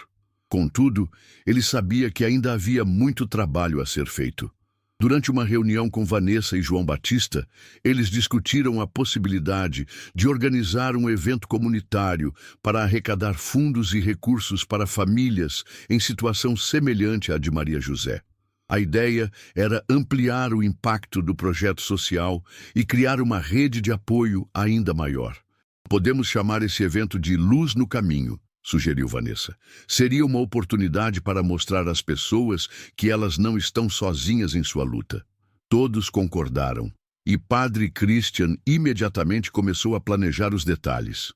Contudo, ele sabia que ainda havia muito trabalho a ser feito. Durante uma reunião com Vanessa e João Batista, eles discutiram a possibilidade de organizar um evento comunitário para arrecadar fundos e recursos para famílias em situação semelhante à de Maria José. A ideia era ampliar o impacto do projeto social e criar uma rede de apoio ainda maior. Podemos chamar esse evento de Luz no Caminho, sugeriu Vanessa. Seria uma oportunidade para mostrar às pessoas que elas não estão sozinhas em sua luta. Todos concordaram, e Padre Christian imediatamente começou a planejar os detalhes.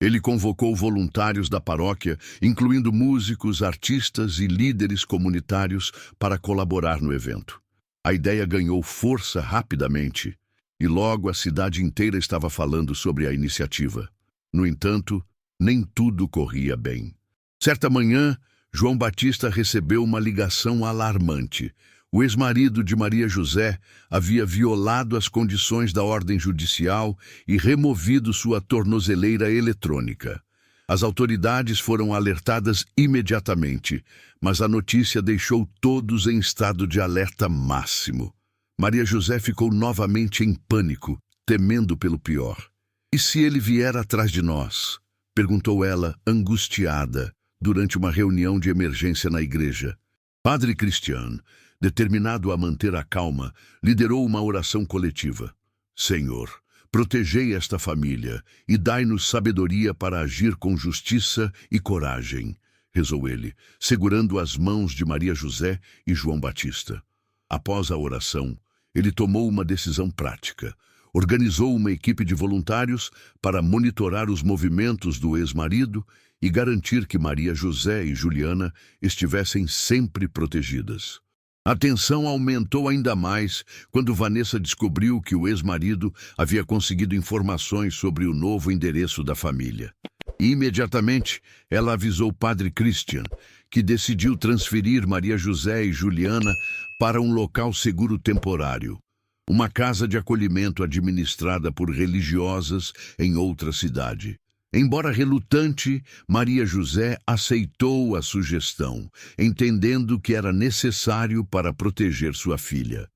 Ele convocou voluntários da paróquia, incluindo músicos, artistas e líderes comunitários, para colaborar no evento. A ideia ganhou força rapidamente, e logo a cidade inteira estava falando sobre a iniciativa. No entanto, nem tudo corria bem. Certa manhã, João Batista recebeu uma ligação alarmante. O ex-marido de Maria José havia violado as condições da ordem judicial e removido sua tornozeleira eletrônica. As autoridades foram alertadas imediatamente, mas a notícia deixou todos em estado de alerta máximo. Maria José ficou novamente em pânico, temendo pelo pior. "E se ele vier atrás de nós?" perguntou ela, angustiada, durante uma reunião de emergência na igreja. Padre Christian, determinado a manter a calma, liderou uma oração coletiva. "Senhor, protegei esta família e dai-nos sabedoria para agir com justiça e coragem", rezou ele, segurando as mãos de Maria José e João Batista. Após a oração, ele tomou uma decisão prática. Organizou uma equipe de voluntários para monitorar os movimentos do ex-marido e garantir que Maria José e Juliana estivessem sempre protegidas. A tensão aumentou ainda mais quando Vanessa descobriu que o ex-marido havia conseguido informações sobre o novo endereço da família. Imediatamente, ela avisou Padre Christian, que decidiu transferir Maria José e Juliana para um local seguro temporário, uma casa de acolhimento administrada por religiosas em outra cidade. Embora relutante, Maria José aceitou a sugestão, entendendo que era necessário para proteger sua filha.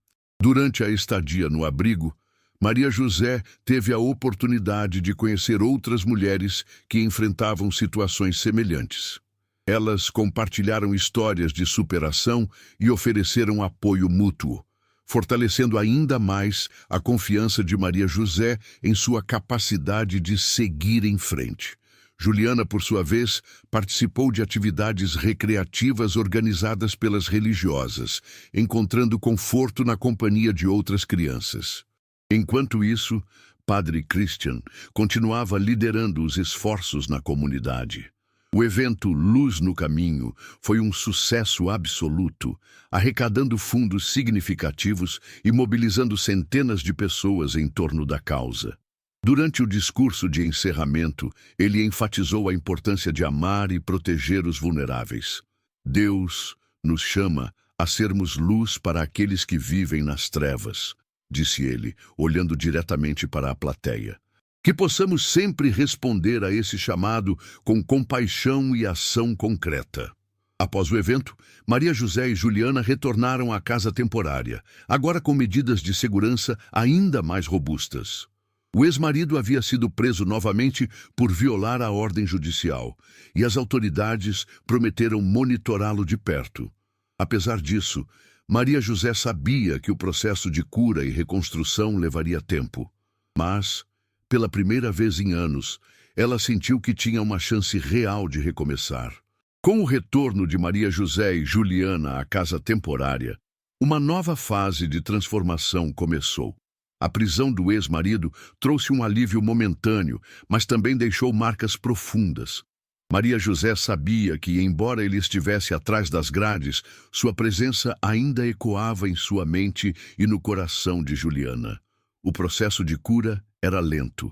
Durante a estadia no abrigo, Maria José teve a oportunidade de conhecer outras mulheres que enfrentavam situações semelhantes. Elas compartilharam histórias de superação e ofereceram apoio mútuo, fortalecendo ainda mais a confiança de Maria José em sua capacidade de seguir em frente. Juliana, por sua vez, participou de atividades recreativas organizadas pelas religiosas, encontrando conforto na companhia de outras crianças. Enquanto isso, Padre Christian continuava liderando os esforços na comunidade. O evento Luz no Caminho foi um sucesso absoluto, arrecadando fundos significativos e mobilizando centenas de pessoas em torno da causa. Durante o discurso de encerramento, ele enfatizou a importância de amar e proteger os vulneráveis. Deus nos chama a sermos luz para aqueles que vivem nas trevas, disse ele, olhando diretamente para a plateia. Que possamos sempre responder a esse chamado com compaixão e ação concreta. Após o evento, Maria José e Juliana retornaram à casa temporária, agora com medidas de segurança ainda mais robustas. O ex-marido havia sido preso novamente por violar a ordem judicial, e as autoridades prometeram monitorá-lo de perto. Apesar disso, Maria José sabia que o processo de cura e reconstrução levaria tempo. Mas, pela primeira vez em anos, ela sentiu que tinha uma chance real de recomeçar. Com o retorno de Maria José e Juliana à casa temporária, uma nova fase de transformação começou. A prisão do ex-marido trouxe um alívio momentâneo, mas também deixou marcas profundas. Maria José sabia que, embora ele estivesse atrás das grades, sua presença ainda ecoava em sua mente e no coração de Juliana. O processo de cura era lento,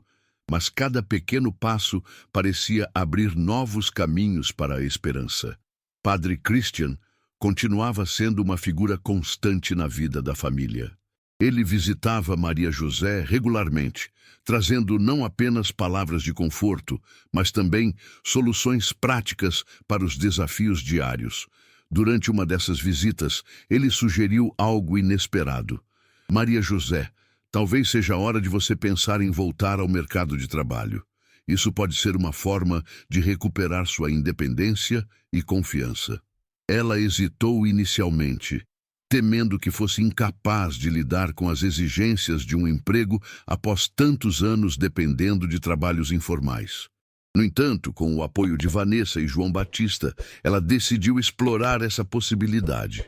mas cada pequeno passo parecia abrir novos caminhos para a esperança. Padre Christian continuava sendo uma figura constante na vida da família. Ele visitava Maria José regularmente, trazendo não apenas palavras de conforto, mas também soluções práticas para os desafios diários. Durante uma dessas visitas, ele sugeriu algo inesperado. Maria José, talvez seja a hora de você pensar em voltar ao mercado de trabalho. Isso pode ser uma forma de recuperar sua independência e confiança. Ela hesitou inicialmente, temendo que fosse incapaz de lidar com as exigências de um emprego após tantos anos dependendo de trabalhos informais. No entanto, com o apoio de Vanessa e João Batista, ela decidiu explorar essa possibilidade.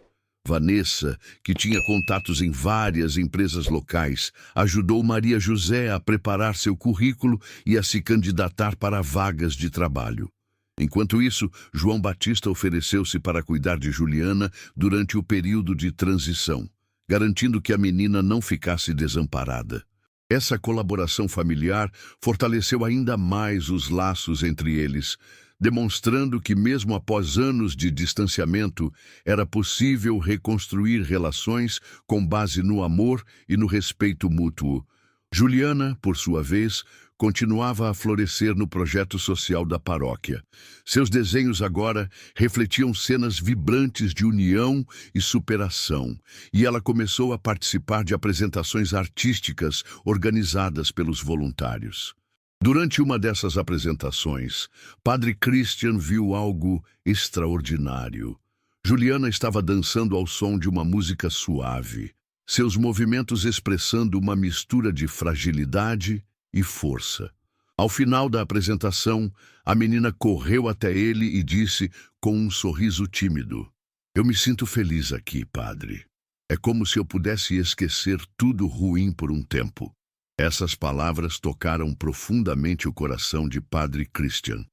Vanessa, que tinha contatos em várias empresas locais, ajudou Maria José a preparar seu currículo e a se candidatar para vagas de trabalho. Enquanto isso, João Batista ofereceu-se para cuidar de Juliana durante o período de transição, garantindo que a menina não ficasse desamparada. Essa colaboração familiar fortaleceu ainda mais os laços entre eles, demonstrando que mesmo após anos de distanciamento, era possível reconstruir relações com base no amor e no respeito mútuo. Juliana, por sua vez, continuava a florescer no projeto social da paróquia. Seus desenhos agora refletiam cenas vibrantes de união e superação, e ela começou a participar de apresentações artísticas organizadas pelos voluntários. Durante uma dessas apresentações, Padre Christian viu algo extraordinário. Juliana estava dançando ao som de uma música suave, seus movimentos expressando uma mistura de fragilidade e força. Ao final da apresentação, a menina correu até ele e disse com um sorriso tímido: "Eu me sinto feliz aqui, padre. É como se eu pudesse esquecer tudo ruim por um tempo." Essas palavras tocaram profundamente o coração de Padre Christian.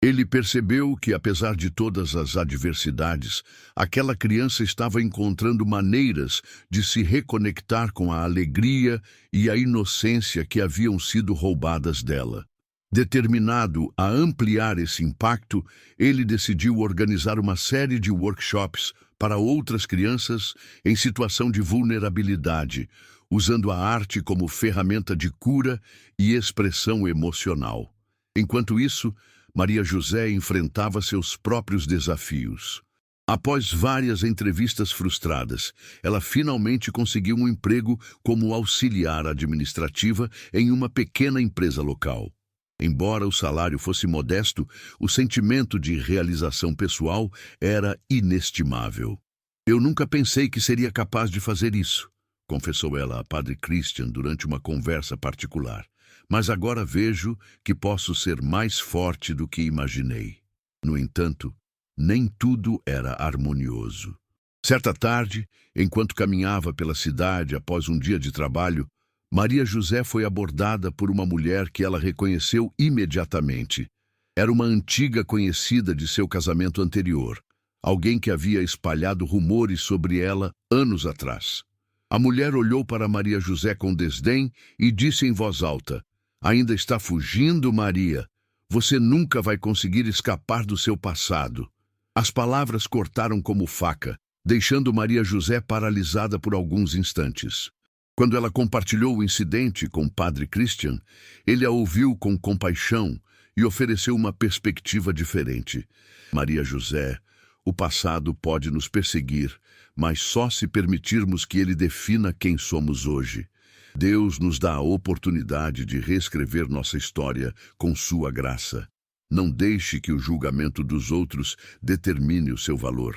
Ele percebeu que, apesar de todas as adversidades, aquela criança estava encontrando maneiras de se reconectar com a alegria e a inocência que haviam sido roubadas dela. Determinado a ampliar esse impacto, ele decidiu organizar uma série de workshops para outras crianças em situação de vulnerabilidade, usando a arte como ferramenta de cura e expressão emocional. Enquanto isso, Maria José enfrentava seus próprios desafios. Após várias entrevistas frustradas, ela finalmente conseguiu um emprego como auxiliar administrativa em uma pequena empresa local. Embora o salário fosse modesto, o sentimento de realização pessoal era inestimável. "Eu nunca pensei que seria capaz de fazer isso", confessou ela a Padre Christian durante uma conversa particular. "Mas agora vejo que posso ser mais forte do que imaginei." No entanto, nem tudo era harmonioso. Certa tarde, enquanto caminhava pela cidade após um dia de trabalho, Maria José foi abordada por uma mulher que ela reconheceu imediatamente. Era uma antiga conhecida de seu casamento anterior, alguém que havia espalhado rumores sobre ela anos atrás. A mulher olhou para Maria José com desdém e disse em voz alta: "Ainda está fugindo, Maria? Você nunca vai conseguir escapar do seu passado." As palavras cortaram como faca, deixando Maria José paralisada por alguns instantes. Quando ela compartilhou o incidente com o padre Christian, ele a ouviu com compaixão e ofereceu uma perspectiva diferente. "Maria José, o passado pode nos perseguir, mas só se permitirmos que ele defina quem somos hoje. Deus nos dá a oportunidade de reescrever nossa história com sua graça. Não deixe que o julgamento dos outros determine o seu valor."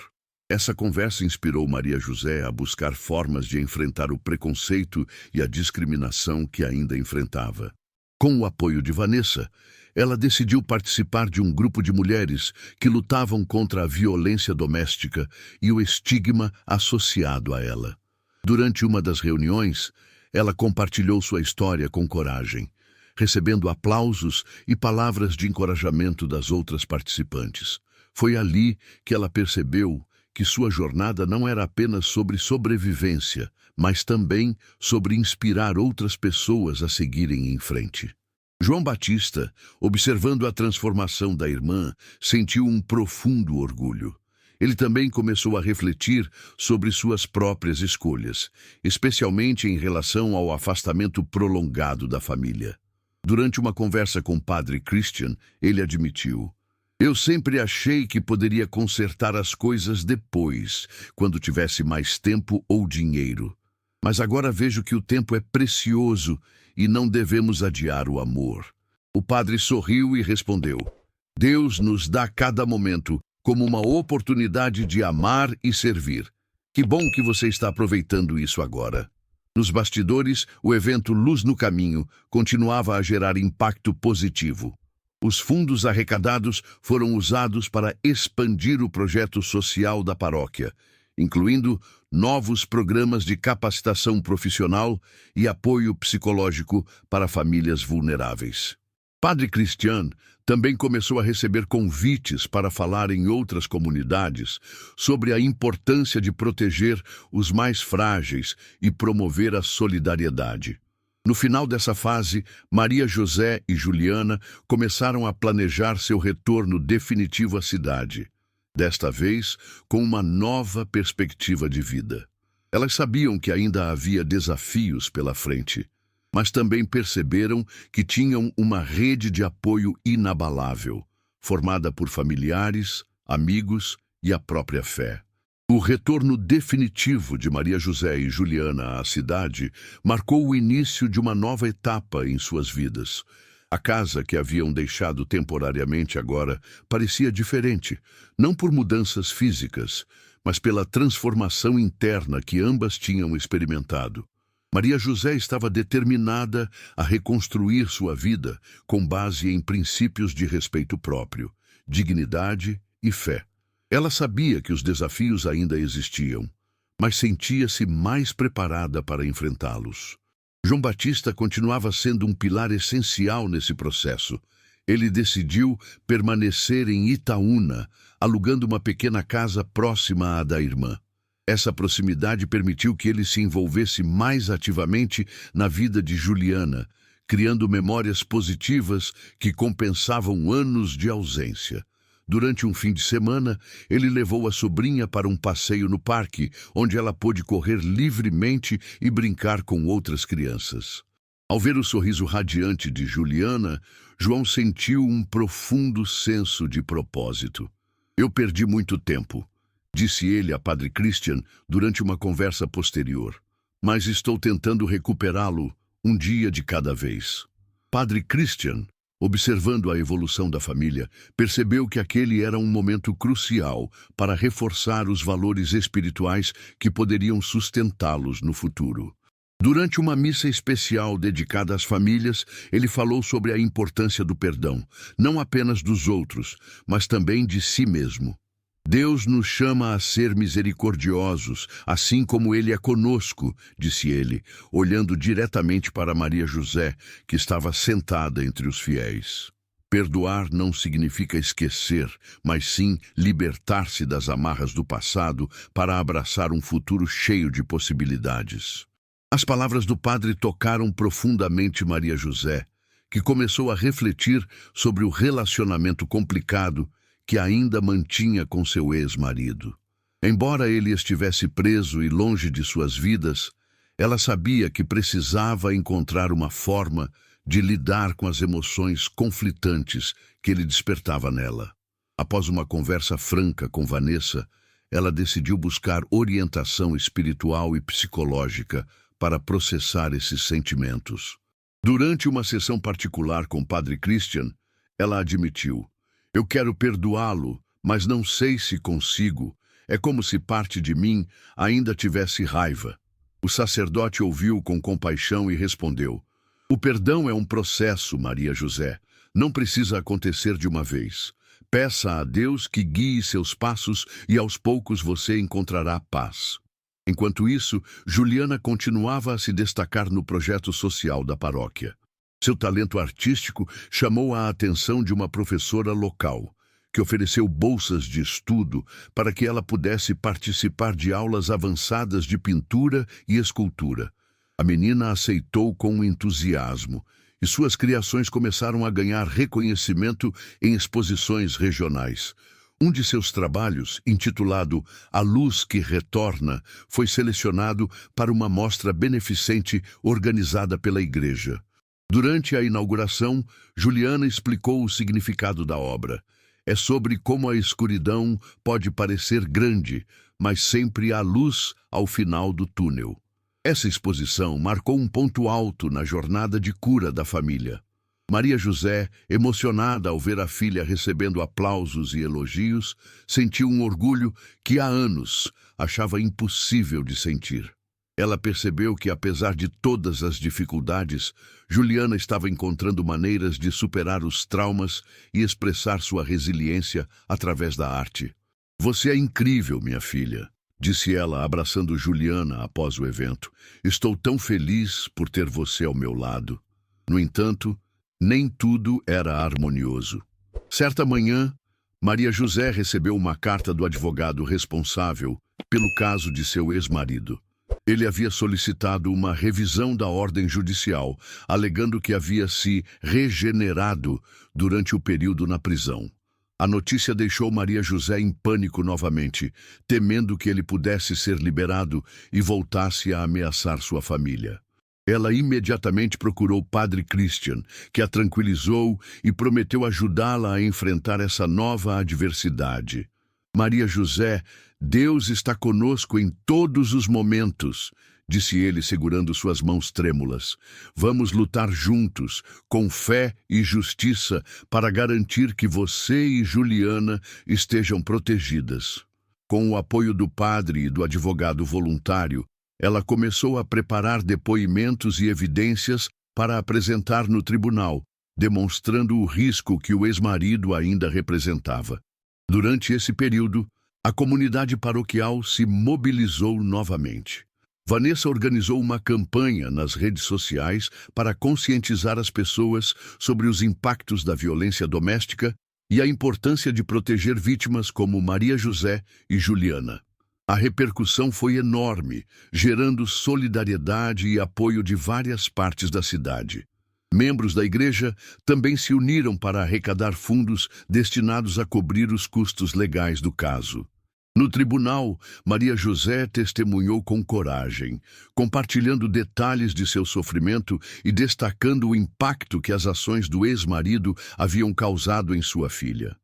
Essa conversa inspirou Maria José a buscar formas de enfrentar o preconceito e a discriminação que ainda enfrentava. Com o apoio de Vanessa, ela decidiu participar de um grupo de mulheres que lutavam contra a violência doméstica e o estigma associado a ela. Durante uma das reuniões, ela compartilhou sua história com coragem, recebendo aplausos e palavras de encorajamento das outras participantes. Foi ali que ela percebeu que sua jornada não era apenas sobre sobrevivência, mas também sobre inspirar outras pessoas a seguirem em frente. João Batista, observando a transformação da irmã, sentiu um profundo orgulho. Ele também começou a refletir sobre suas próprias escolhas, especialmente em relação ao afastamento prolongado da família. Durante uma conversa com o padre Christian, ele admitiu: "Eu sempre achei que poderia consertar as coisas depois, quando tivesse mais tempo ou dinheiro. Mas agora vejo que o tempo é precioso e não devemos adiar o amor." O padre sorriu e respondeu: "Deus nos dá cada momento como uma oportunidade de amar e servir. Que bom que você está aproveitando isso agora." Nos bastidores, o evento Luz no Caminho continuava a gerar impacto positivo. Os fundos arrecadados foram usados para expandir o projeto social da paróquia, incluindo novos programas de capacitação profissional e apoio psicológico para famílias vulneráveis. Padre Christian também começou a receber convites para falar em outras comunidades sobre a importância de proteger os mais frágeis e promover a solidariedade. No final dessa fase, Maria José e Juliana começaram a planejar seu retorno definitivo à cidade, desta vez com uma nova perspectiva de vida. Elas sabiam que ainda havia desafios pela frente, mas também perceberam que tinham uma rede de apoio inabalável, formada por familiares, amigos e a própria fé. O retorno definitivo de Maria José e Juliana à cidade marcou o início de uma nova etapa em suas vidas. A casa que haviam deixado temporariamente agora parecia diferente, não por mudanças físicas, mas pela transformação interna que ambas tinham experimentado. Maria José estava determinada a reconstruir sua vida com base em princípios de respeito próprio, dignidade e fé. Ela sabia que os desafios ainda existiam, mas sentia-se mais preparada para enfrentá-los. João Batista continuava sendo um pilar essencial nesse processo. Ele decidiu permanecer em Itaúna, alugando uma pequena casa próxima à da irmã. Essa proximidade permitiu que ele se envolvesse mais ativamente na vida de Juliana, criando memórias positivas que compensavam anos de ausência. Durante um fim de semana, ele levou a sobrinha para um passeio no parque, onde ela pôde correr livremente e brincar com outras crianças. Ao ver o sorriso radiante de Juliana, João sentiu um profundo senso de propósito. "Eu perdi muito tempo", disse ele a Padre Christian durante uma conversa posterior, "mas estou tentando recuperá-lo um dia de cada vez." Padre Christian, observando a evolução da família, percebeu que aquele era um momento crucial para reforçar os valores espirituais que poderiam sustentá-los no futuro. Durante uma missa especial dedicada às famílias, ele falou sobre a importância do perdão, não apenas dos outros, mas também de si mesmo. "Deus nos chama a ser misericordiosos, assim como Ele é conosco", disse ele, olhando diretamente para Maria José, que estava sentada entre os fiéis. Perdoar não significa esquecer, mas sim libertar-se das amarras do passado para abraçar um futuro cheio de possibilidades. As palavras do padre tocaram profundamente Maria José, que começou a refletir sobre o relacionamento complicado que ainda mantinha com seu ex-marido. Embora ele estivesse preso e longe de suas vidas, ela sabia que precisava encontrar uma forma de lidar com as emoções conflitantes que ele despertava nela. Após uma conversa franca com Vanessa, ela decidiu buscar orientação espiritual e psicológica para processar esses sentimentos. Durante uma sessão particular com o Padre Christian, ela admitiu: "Eu quero perdoá-lo, mas não sei se consigo. É como se parte de mim ainda tivesse raiva." O sacerdote ouviu com compaixão e respondeu: "O perdão é um processo, Maria José. Não precisa acontecer de uma vez. Peça a Deus que guie seus passos e aos poucos você encontrará paz." Enquanto isso, Juliana continuava a se destacar no projeto social da paróquia. Seu talento artístico chamou a atenção de uma professora local, que ofereceu bolsas de estudo para que ela pudesse participar de aulas avançadas de pintura e escultura. A menina aceitou com entusiasmo, e suas criações começaram a ganhar reconhecimento em exposições regionais. Um de seus trabalhos, intitulado A Luz que Retorna, foi selecionado para uma mostra beneficente organizada pela igreja. Durante a inauguração, Juliana explicou o significado da obra. É sobre como a escuridão pode parecer grande, mas sempre há luz ao final do túnel. Essa exposição marcou um ponto alto na jornada de cura da família. Maria José, emocionada ao ver a filha recebendo aplausos e elogios, sentiu um orgulho que há anos achava impossível de sentir. Ela percebeu que, apesar de todas as dificuldades, Juliana estava encontrando maneiras de superar os traumas e expressar sua resiliência através da arte. "Você é incrível, minha filha", disse ela, abraçando Juliana após o evento. "Estou tão feliz por ter você ao meu lado." No entanto, nem tudo era harmonioso. Certa manhã, Maria José recebeu uma carta do advogado responsável pelo caso de seu ex-marido. Ele havia solicitado uma revisão da ordem judicial, alegando que havia se regenerado durante o período na prisão. A notícia deixou Maria José em pânico novamente, temendo que ele pudesse ser liberado e voltasse a ameaçar sua família. Ela imediatamente procurou o Padre Christian, que a tranquilizou e prometeu ajudá-la a enfrentar essa nova adversidade. "Maria José, Deus está conosco em todos os momentos", disse ele, segurando suas mãos trêmulas. "Vamos lutar juntos, com fé e justiça, para garantir que você e Juliana estejam protegidas." Com o apoio do padre e do advogado voluntário, ela começou a preparar depoimentos e evidências para apresentar no tribunal, demonstrando o risco que o ex-marido ainda representava. Durante esse período, a comunidade paroquial se mobilizou novamente. Vanessa organizou uma campanha nas redes sociais para conscientizar as pessoas sobre os impactos da violência doméstica e a importância de proteger vítimas como Maria José e Juliana. A repercussão foi enorme, gerando solidariedade e apoio de várias partes da cidade. Membros da igreja também se uniram para arrecadar fundos destinados a cobrir os custos legais do caso. No tribunal, Maria José testemunhou com coragem, compartilhando detalhes de seu sofrimento e destacando o impacto que as ações do ex-marido haviam causado em sua filha.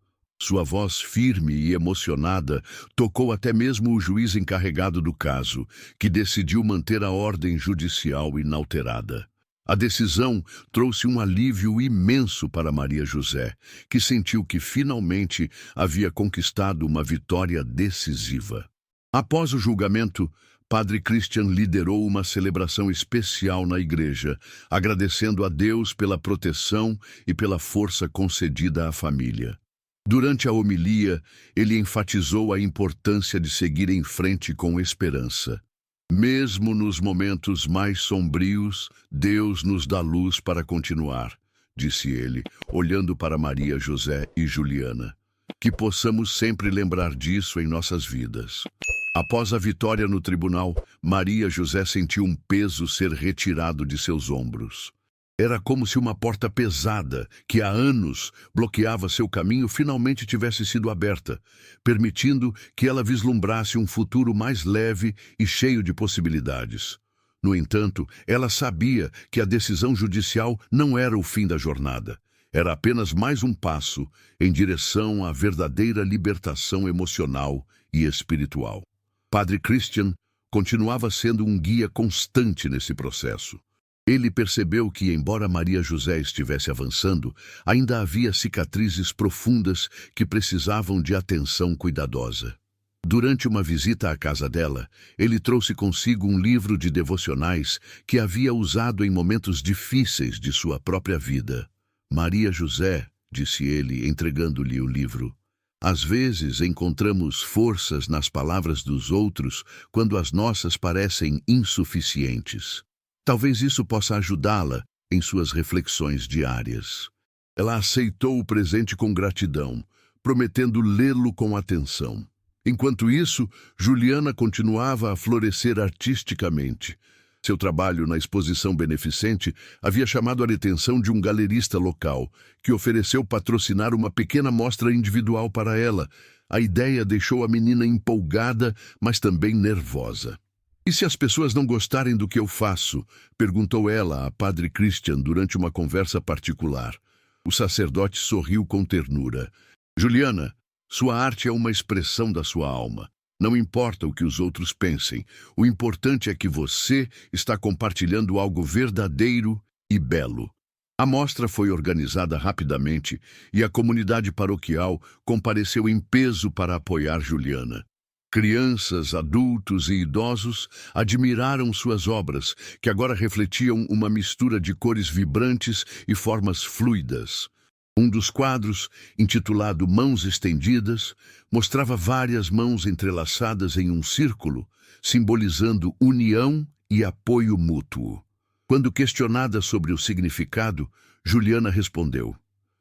Sua voz firme e emocionada tocou até mesmo o juiz encarregado do caso, que decidiu manter a ordem judicial inalterada. A decisão trouxe um alívio imenso para Maria José, que sentiu que finalmente havia conquistado uma vitória decisiva. Após o julgamento, Padre Christian liderou uma celebração especial na igreja, agradecendo a Deus pela proteção e pela força concedida à família. Durante a homilia, ele enfatizou a importância de seguir em frente com esperança. "Mesmo nos momentos mais sombrios, Deus nos dá luz para continuar", disse ele, olhando para Maria, José e Juliana. Que possamos sempre lembrar disso em nossas vidas. Após a vitória no tribunal, Maria José sentiu um peso ser retirado de seus ombros. Era como se uma porta pesada, que há anos bloqueava seu caminho, finalmente tivesse sido aberta, permitindo que ela vislumbrasse um futuro mais leve e cheio de possibilidades. No entanto, ela sabia que a decisão judicial não era o fim da jornada. Era apenas mais um passo em direção à verdadeira libertação emocional e espiritual. Padre Christian continuava sendo um guia constante nesse processo. Ele percebeu que, embora Maria José estivesse avançando, ainda havia cicatrizes profundas que precisavam de atenção cuidadosa. Durante uma visita à casa dela, ele trouxe consigo um livro de devocionais que havia usado em momentos difíceis de sua própria vida. Maria José, disse ele, entregando-lhe o livro, às vezes encontramos forças nas palavras dos outros quando as nossas parecem insuficientes. Talvez isso possa ajudá-la em suas reflexões diárias. Ela aceitou o presente com gratidão, prometendo lê-lo com atenção. Enquanto isso, Juliana continuava a florescer artisticamente. Seu trabalho na exposição beneficente havia chamado a atenção de um galerista local, que ofereceu patrocinar uma pequena mostra individual para ela. A ideia deixou a menina empolgada, mas também nervosa. "E se as pessoas não gostarem do que eu faço?", perguntou ela a Padre Christian durante uma conversa particular. O sacerdote sorriu com ternura. "Juliana, sua arte é uma expressão da sua alma. Não importa o que os outros pensem, o importante é que você está compartilhando algo verdadeiro e belo." A mostra foi organizada rapidamente e a comunidade paroquial compareceu em peso para apoiar Juliana. Crianças, adultos e idosos admiraram suas obras, que agora refletiam uma mistura de cores vibrantes e formas fluidas. Um dos quadros, intitulado Mãos Estendidas, mostrava várias mãos entrelaçadas em um círculo, simbolizando união e apoio mútuo. Quando questionada sobre o significado, Juliana respondeu: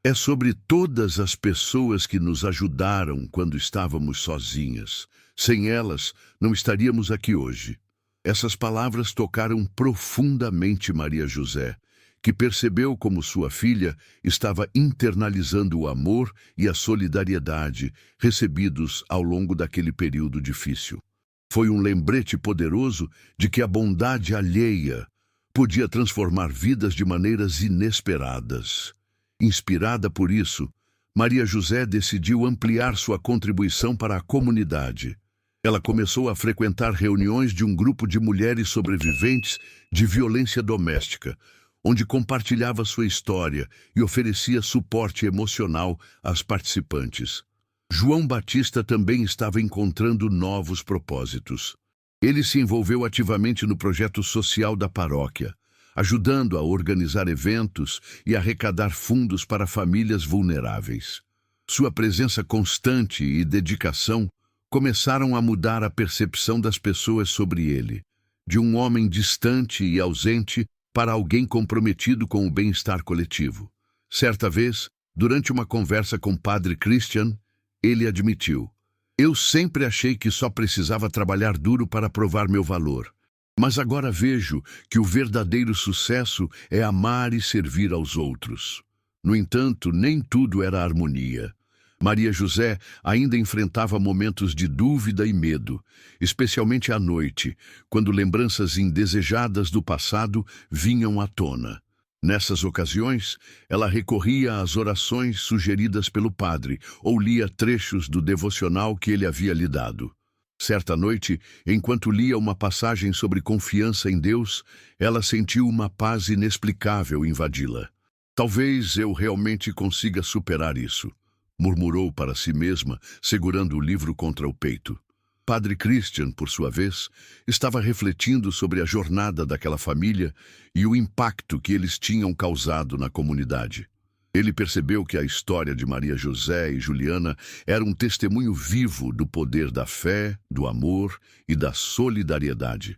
"É sobre todas as pessoas que nos ajudaram quando estávamos sozinhas. Sem elas, não estaríamos aqui hoje." Essas palavras tocaram profundamente Maria José, que percebeu como sua filha estava internalizando o amor e a solidariedade recebidos ao longo daquele período difícil. Foi um lembrete poderoso de que a bondade alheia podia transformar vidas de maneiras inesperadas. Inspirada por isso, Maria José decidiu ampliar sua contribuição para a comunidade. Ela começou a frequentar reuniões de um grupo de mulheres sobreviventes de violência doméstica, onde compartilhava sua história e oferecia suporte emocional às participantes. João Batista também estava encontrando novos propósitos. Ele se envolveu ativamente no projeto social da paróquia, ajudando a organizar eventos e arrecadar fundos para famílias vulneráveis. Sua presença constante e dedicação começaram a mudar a percepção das pessoas sobre ele, de um homem distante e ausente para alguém comprometido com o bem-estar coletivo. Certa vez, durante uma conversa com Padre Christian, ele admitiu: "Eu sempre achei que só precisava trabalhar duro para provar meu valor. Mas agora vejo que o verdadeiro sucesso é amar e servir aos outros." No entanto, nem tudo era harmonia. Maria José ainda enfrentava momentos de dúvida e medo, especialmente à noite, quando lembranças indesejadas do passado vinham à tona. Nessas ocasiões, ela recorria às orações sugeridas pelo padre ou lia trechos do devocional que ele havia lhe dado. Certa noite, enquanto lia uma passagem sobre confiança em Deus, ela sentiu uma paz inexplicável invadi-la. "Talvez eu realmente consiga superar isso", murmurou para si mesma, segurando o livro contra o peito. Padre Christian, por sua vez, estava refletindo sobre a jornada daquela família e o impacto que eles tinham causado na comunidade. Ele percebeu que a história de Maria José e Juliana era um testemunho vivo do poder da fé, do amor e da solidariedade.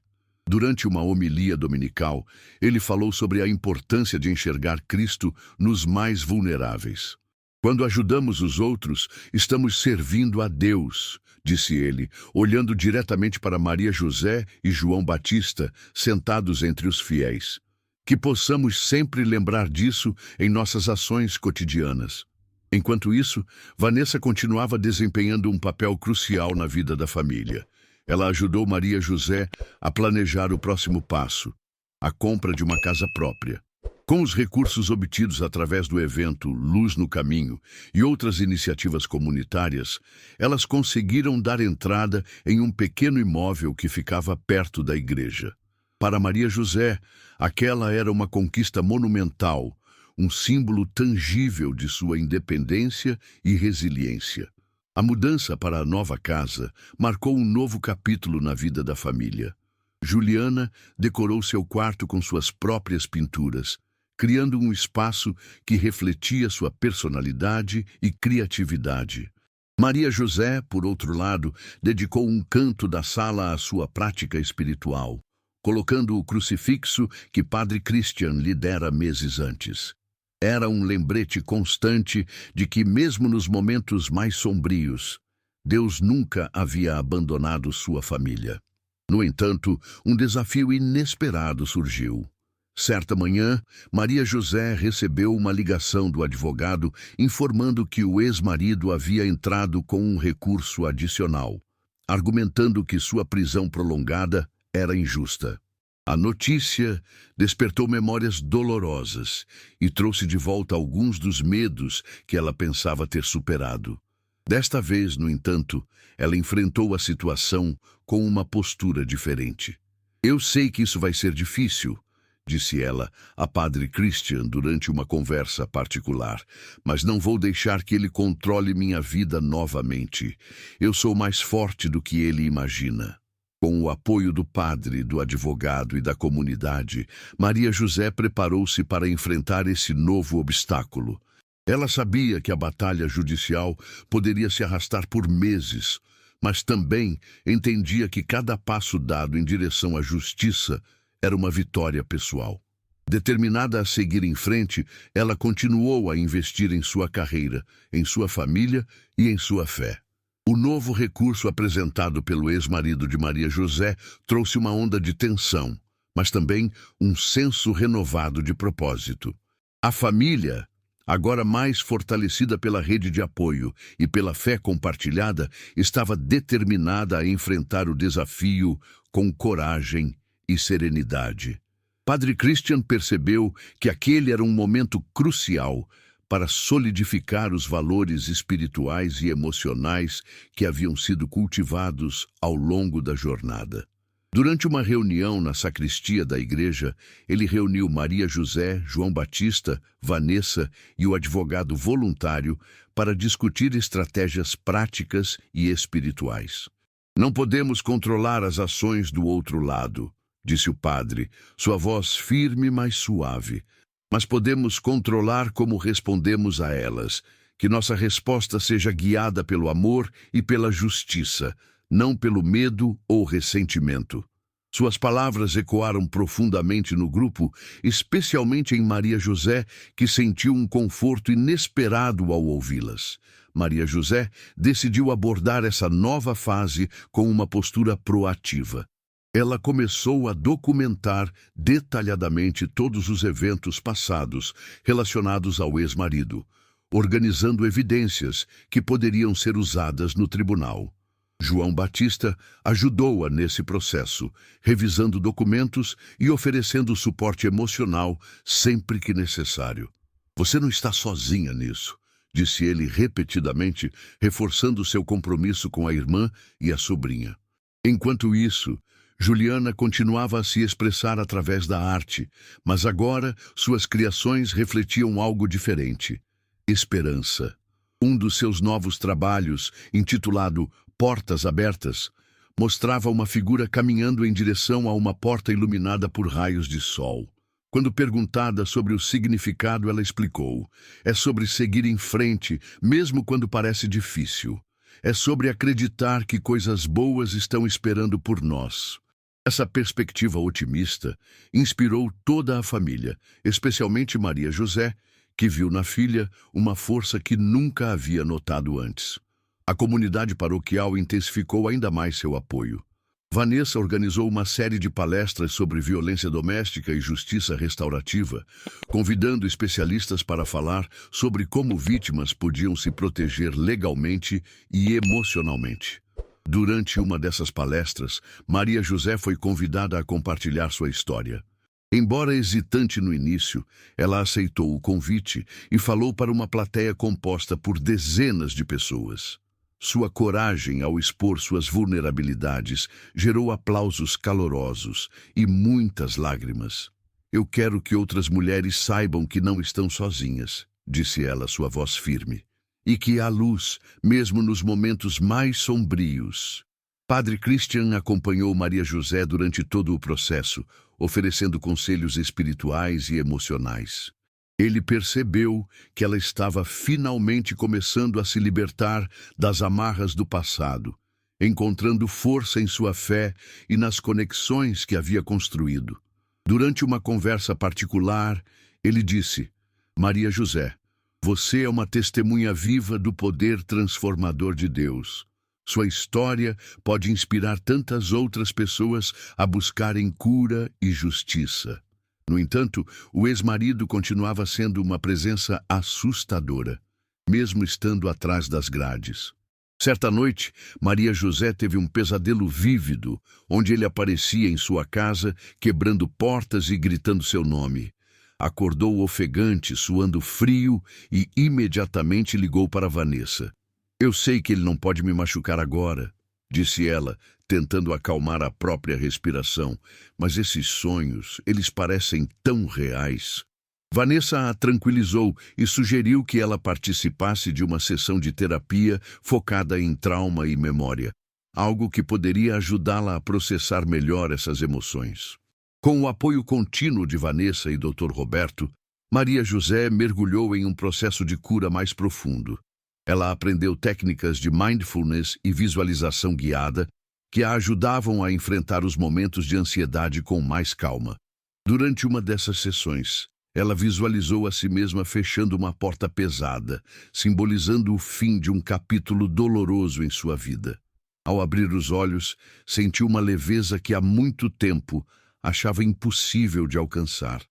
Durante uma homilia dominical, ele falou sobre a importância de enxergar Cristo nos mais vulneráveis. Quando ajudamos os outros, estamos servindo a Deus, disse ele, olhando diretamente para Maria José e João Batista, sentados entre os fiéis. Que possamos sempre lembrar disso em nossas ações cotidianas. Enquanto isso, Vanessa continuava desempenhando um papel crucial na vida da família. Ela ajudou Maria José a planejar o próximo passo, a compra de uma casa própria. Com os recursos obtidos através do evento Luz no Caminho e outras iniciativas comunitárias, elas conseguiram dar entrada em um pequeno imóvel que ficava perto da igreja. Para Maria José, aquela era uma conquista monumental, um símbolo tangível de sua independência e resiliência. A mudança para a nova casa marcou um novo capítulo na vida da família. Juliana decorou seu quarto com suas próprias pinturas, criando um espaço que refletia sua personalidade e criatividade. Maria José, por outro lado, dedicou um canto da sala à sua prática espiritual, colocando o crucifixo que Padre Christian lhe dera meses antes. Era um lembrete constante de que, mesmo nos momentos mais sombrios, Deus nunca havia abandonado sua família. No entanto, um desafio inesperado surgiu. Certa manhã, Maria José recebeu uma ligação do advogado informando que o ex-marido havia entrado com um recurso adicional, argumentando que sua prisão prolongada era injusta. A notícia despertou memórias dolorosas e trouxe de volta alguns dos medos que ela pensava ter superado. Desta vez, no entanto, ela enfrentou a situação com uma postura diferente. "Eu sei que isso vai ser difícil", disse ela a Padre Christian durante uma conversa particular, "mas não vou deixar que ele controle minha vida novamente. Eu sou mais forte do que ele imagina." Com o apoio do padre, do advogado e da comunidade, Maria José preparou-se para enfrentar esse novo obstáculo. Ela sabia que a batalha judicial poderia se arrastar por meses, mas também entendia que cada passo dado em direção à justiça era uma vitória pessoal. Determinada a seguir em frente, ela continuou a investir em sua carreira, em sua família e em sua fé. O novo recurso apresentado pelo ex-marido de Maria José trouxe uma onda de tensão, mas também um senso renovado de propósito. A família, agora mais fortalecida pela rede de apoio e pela fé compartilhada, estava determinada a enfrentar o desafio com coragem e serenidade. Padre Christian percebeu que aquele era um momento crucial para solidificar os valores espirituais e emocionais que haviam sido cultivados ao longo da jornada. Durante uma reunião na sacristia da igreja, ele reuniu Maria José, João Batista, Vanessa e o advogado voluntário para discutir estratégias práticas e espirituais. "Não podemos controlar as ações do outro lado", disse o padre, sua voz firme, mas suave. "Mas podemos controlar como respondemos a elas, que nossa resposta seja guiada pelo amor e pela justiça, não pelo medo ou ressentimento." Suas palavras ecoaram profundamente no grupo, especialmente em Maria José, que sentiu um conforto inesperado ao ouvi-las. Maria José decidiu abordar essa nova fase com uma postura proativa. Ela começou a documentar detalhadamente todos os eventos passados relacionados ao ex-marido, organizando evidências que poderiam ser usadas no tribunal. João Batista ajudou-a nesse processo, revisando documentos e oferecendo suporte emocional sempre que necessário. "Você não está sozinha nisso", disse ele repetidamente, reforçando seu compromisso com a irmã e a sobrinha. Enquanto isso, Juliana continuava a se expressar através da arte, mas agora suas criações refletiam algo diferente: esperança. Um dos seus novos trabalhos, intitulado Portas Abertas, mostrava uma figura caminhando em direção a uma porta iluminada por raios de sol. Quando perguntada sobre o significado, ela explicou: "É sobre seguir em frente, mesmo quando parece difícil. É sobre acreditar que coisas boas estão esperando por nós." Essa perspectiva otimista inspirou toda a família, especialmente Maria José, que viu na filha uma força que nunca havia notado antes. A comunidade paroquial intensificou ainda mais seu apoio. Vanessa organizou uma série de palestras sobre violência doméstica e justiça restaurativa, convidando especialistas para falar sobre como vítimas podiam se proteger legalmente e emocionalmente. Durante uma dessas palestras, Maria José foi convidada a compartilhar sua história. Embora hesitante no início, ela aceitou o convite e falou para uma plateia composta por dezenas de pessoas. Sua coragem ao expor suas vulnerabilidades gerou aplausos calorosos e muitas lágrimas. "Eu quero que outras mulheres saibam que não estão sozinhas", disse ela, sua voz firme, "e que há luz, mesmo nos momentos mais sombrios." Padre Christian acompanhou Maria José durante todo o processo, oferecendo conselhos espirituais e emocionais. Ele percebeu que ela estava finalmente começando a se libertar das amarras do passado, encontrando força em sua fé e nas conexões que havia construído. Durante uma conversa particular, ele disse: "Maria José, você é uma testemunha viva do poder transformador de Deus. Sua história pode inspirar tantas outras pessoas a buscarem cura e justiça." No entanto, o ex-marido continuava sendo uma presença assustadora, mesmo estando atrás das grades. Certa noite, Maria José teve um pesadelo vívido, onde ele aparecia em sua casa, quebrando portas e gritando seu nome. Acordou ofegante, suando frio, e imediatamente ligou para Vanessa. "Eu sei que ele não pode me machucar agora", disse ela, tentando acalmar a própria respiração, "mas esses sonhos, eles parecem tão reais." Vanessa a tranquilizou e sugeriu que ela participasse de uma sessão de terapia focada em trauma e memória, algo que poderia ajudá-la a processar melhor essas emoções. Com o apoio contínuo de Vanessa e Dr. Roberto, Maria José mergulhou em um processo de cura mais profundo. Ela aprendeu técnicas de mindfulness e visualização guiada que a ajudavam a enfrentar os momentos de ansiedade com mais calma. Durante uma dessas sessões, ela visualizou a si mesma fechando uma porta pesada, simbolizando o fim de um capítulo doloroso em sua vida. Ao abrir os olhos, sentiu uma leveza que há muito tempo achava impossível de alcançar.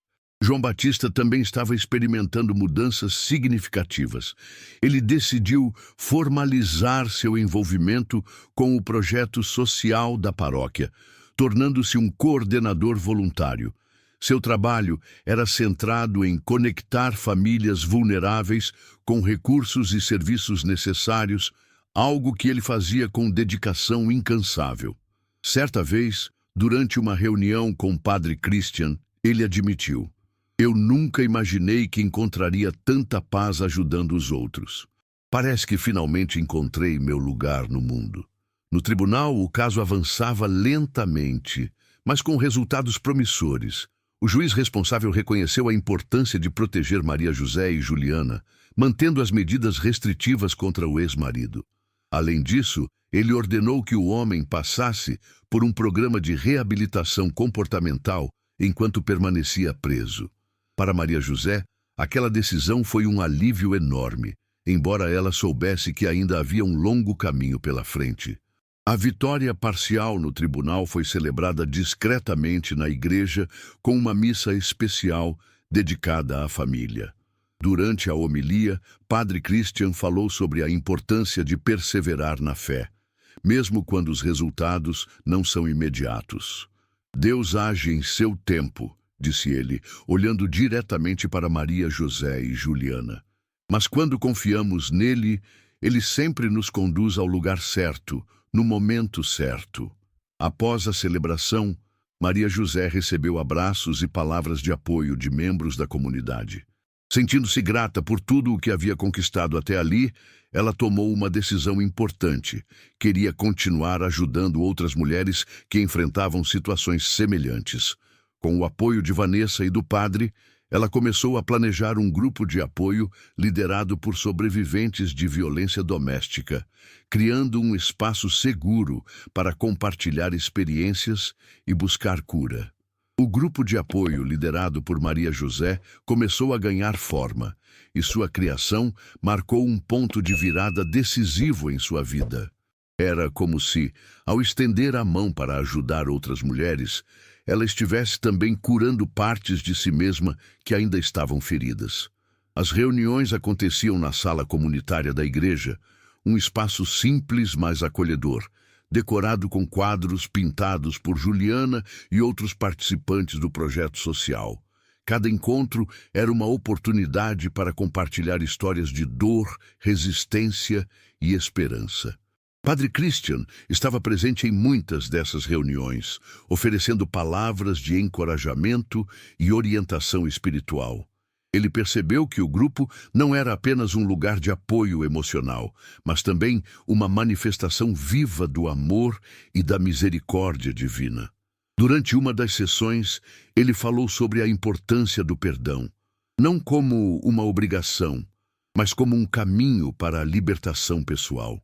João Batista também estava experimentando mudanças significativas. Ele decidiu formalizar seu envolvimento com o projeto social da paróquia, tornando-se um coordenador voluntário. Seu trabalho era centrado em conectar famílias vulneráveis com recursos e serviços necessários, algo que ele fazia com dedicação incansável. Certa vez, durante uma reunião com o Padre Christian, ele admitiu: "Eu nunca imaginei que encontraria tanta paz ajudando os outros. Parece que finalmente encontrei meu lugar no mundo." No tribunal, o caso avançava lentamente, mas com resultados promissores. O juiz responsável reconheceu a importância de proteger Maria José e Juliana, mantendo as medidas restritivas contra o ex-marido. Além disso, ele ordenou que o homem passasse por um programa de reabilitação comportamental enquanto permanecia preso. Para Maria José, aquela decisão foi um alívio enorme, embora ela soubesse que ainda havia um longo caminho pela frente. A vitória parcial no tribunal foi celebrada discretamente na igreja com uma missa especial dedicada à família. Durante a homilia, Padre Christian falou sobre a importância de perseverar na fé, mesmo quando os resultados não são imediatos. "Deus age em seu tempo", disse ele, olhando diretamente para Maria José e Juliana. "Mas quando confiamos nele, ele sempre nos conduz ao lugar certo, no momento certo." Após a celebração, Maria José recebeu abraços e palavras de apoio de membros da comunidade. Sentindo-se grata por tudo o que havia conquistado até ali, ela tomou uma decisão importante. Queria continuar ajudando outras mulheres que enfrentavam situações semelhantes. Com o apoio de Vanessa e do padre, ela começou a planejar um grupo de apoio liderado por sobreviventes de violência doméstica, criando um espaço seguro para compartilhar experiências e buscar cura. O grupo de apoio liderado por Maria José começou a ganhar forma, e sua criação marcou um ponto de virada decisivo em sua vida. Era como se, ao estender a mão para ajudar outras mulheres, ela estivesse também curando partes de si mesma que ainda estavam feridas. As reuniões aconteciam na sala comunitária da igreja, um espaço simples, mas acolhedor, decorado com quadros pintados por Juliana e outros participantes do projeto social. Cada encontro era uma oportunidade para compartilhar histórias de dor, resistência e esperança. Padre Christian estava presente em muitas dessas reuniões, oferecendo palavras de encorajamento e orientação espiritual. Ele percebeu que o grupo não era apenas um lugar de apoio emocional, mas também uma manifestação viva do amor e da misericórdia divina. Durante uma das sessões, ele falou sobre a importância do perdão, não como uma obrigação, mas como um caminho para a libertação pessoal.